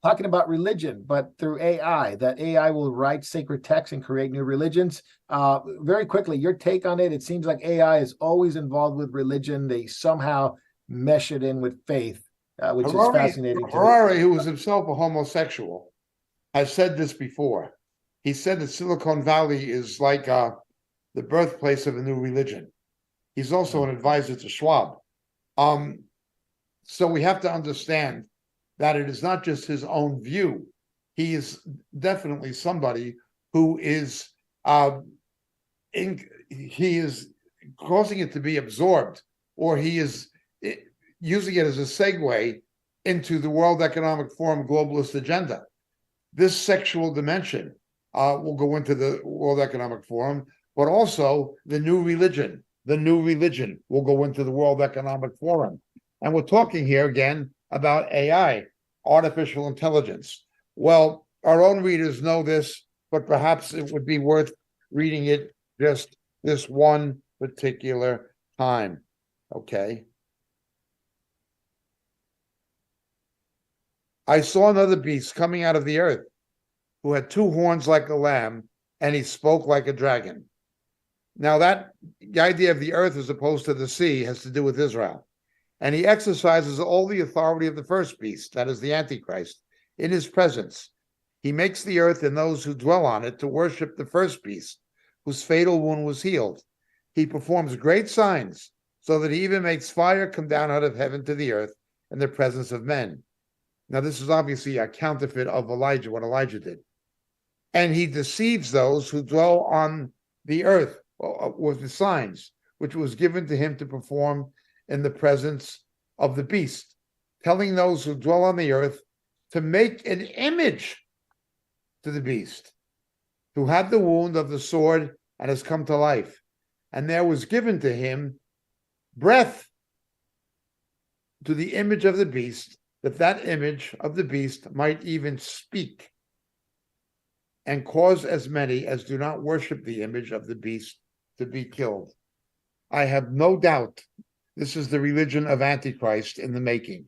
talking about religion, but through AI, that AI will write sacred texts and create new religions. Very quickly, your take on it. It seems like AI is always involved with religion. They somehow mesh it in with faith, which is fascinating. Harari, who was himself a homosexual, has said this before. He said that Silicon Valley is like the birthplace of a new religion. He's also an advisor to Schwab. So we have to understand that it is not just his own view. He is definitely somebody who is he is causing it to be absorbed, or he is using it as a segue into the World Economic Forum globalist agenda. This sexual dimension will go into the World Economic Forum, but also the new religion. The new religion will go into the World Economic Forum. And we're talking here again about AI, artificial intelligence. Well, our own readers know this, but perhaps it would be worth reading it just this one particular time. Okay. I saw another beast coming out of the earth, who had 2 horns like a lamb, and he spoke like a dragon. Now the idea of the earth as opposed to the sea has to do with Israel. And he exercises all the authority of the first beast, that is the Antichrist, in his presence. He makes the earth and those who dwell on it to worship the first beast, whose fatal wound was healed. He performs great signs, so that he even makes fire come down out of heaven to the earth in the presence of men. Now, this is obviously a counterfeit of Elijah, what Elijah did. And he deceives those who dwell on the earth with the signs, which was given to him to perform in the presence of the beast, telling those who dwell on the earth to make an image to the beast, who had the wound of the sword and has come to life. And there was given to him breath to the image of the beast, that that image of the beast might even speak and cause as many as do not worship the image of the beast to be killed. I have no doubt this is the religion of Antichrist in the making.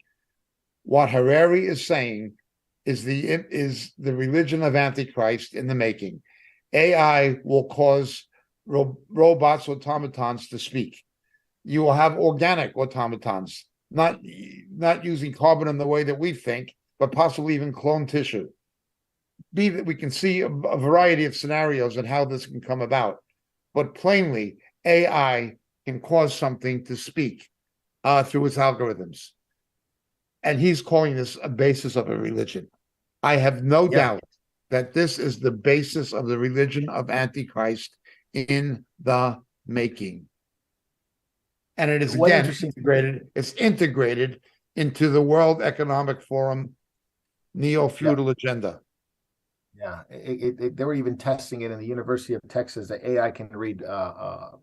What Harari is saying is the religion of Antichrist in the making. AI will cause robots, automatons to speak. You will have organic automatons, not using carbon in the way that we think, but possibly even clone tissue. Be that we can see a variety of scenarios and how this can come about. But plainly, AI can cause something to speak through its algorithms. And he's calling this a basis of a religion. I have no doubt that this is the basis of the religion of Antichrist in the making. And it is again integrated. It's integrated into the World Economic Forum neo-feudal agenda. Yeah, they were even testing it in the University of Texas that AI can read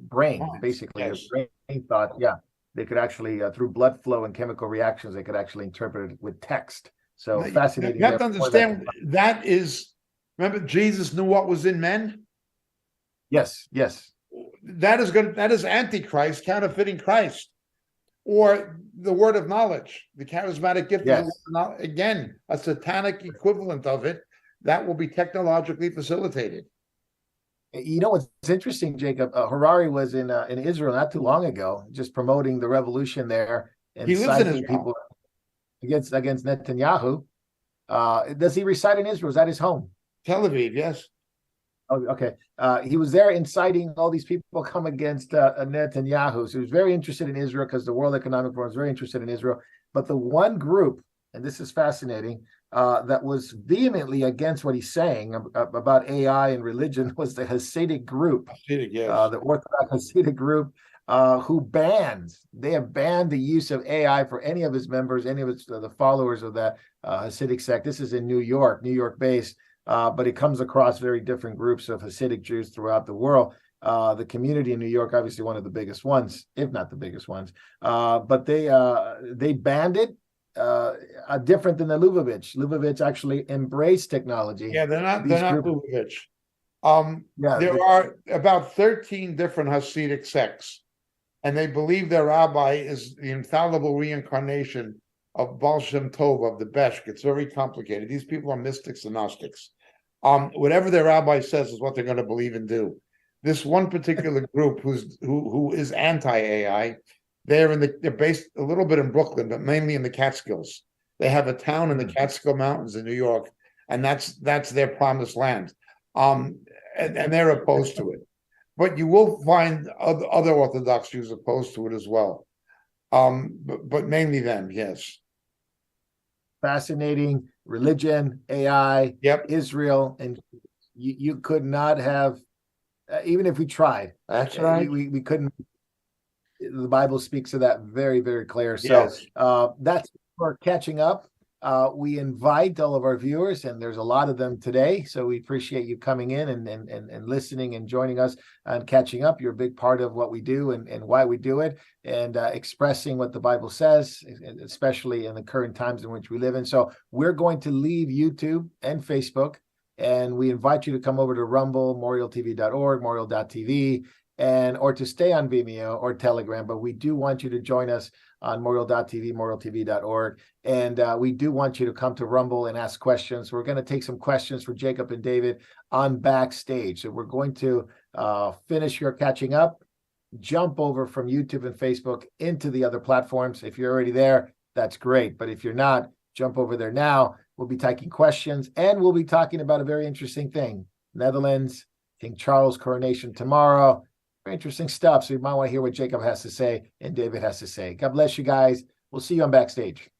brain, basically. Yes. The brain thought, they could actually, through blood flow and chemical reactions, they could actually interpret it with text. So fascinating. You have to understand that is, remember, Jesus knew what was in men? Yes. That is Antichrist counterfeiting Christ, or the word of knowledge, the charismatic gift. Yes. Again, a satanic equivalent of it that will be technologically facilitated. You know what's interesting, Jacob? Harari was in Israel not too long ago, just promoting the revolution there and he lives in citing Israel. people against Netanyahu. Does he reside in Israel? Is that his home? Tel Aviv, yes. Oh, okay. He was there inciting all these people come against Netanyahu. So he was very interested in Israel because the World Economic Forum is very interested in Israel. But the one group, and this is fascinating, that was vehemently against what he's saying about AI and religion was the Hasidic group, the Orthodox Hasidic group, who they have banned the use of AI for any of his members, any of the followers of that Hasidic sect. This is in New York based. But it comes across very different groups of Hasidic Jews throughout the world. The community in New York, obviously one of the biggest ones, if not the biggest ones. But they banned it, different than the Lubavitch. Lubavitch actually embraced technology. Yeah, they're not Lubavitch. There are about 13 different Hasidic sects, and they believe their rabbi is the infallible reincarnation of Baal Shem Tov, of the Beshk. It's very complicated. These people are mystics and Gnostics. Whatever their rabbi says is what they're going to believe and do. This one particular group who is anti-AI, they're based a little bit in Brooklyn, but mainly in the Catskills. They have a town in the Catskill Mountains in New York, and that's their promised land. And they're opposed to it. But you will find other Orthodox Jews opposed to it as well. But mainly them, yes. Fascinating religion, AI, Israel, and you could not have, even if we tried. That's right. We couldn't. The Bible speaks to that very, very clear. So that's for catching up. We invite all of our viewers, and there's a lot of them today. So we appreciate you coming in and listening and joining us and catching up. You're a big part of what we do and why we do it, and expressing what the Bible says, especially in the current times in which we live in. So we're going to leave YouTube and Facebook, and we invite you to come over to Rumble, memorialtv.org, memorial.tv, or to stay on Vimeo or Telegram. But we do want you to join us on memorial.tv, memorialtv.org. And we do want you to come to Rumble and ask questions. We're going to take some questions for Jacob and David on backstage. So we're going to finish your catching up, jump over from YouTube and Facebook into the other platforms. If you're already there, that's great. But if you're not, jump over there now. We'll be taking questions, and we'll be talking about a very interesting thing. Netherlands, King Charles coronation tomorrow. Very interesting stuff. So you might want to hear what Jacob has to say and David has to say. God bless you guys. We'll see you on backstage.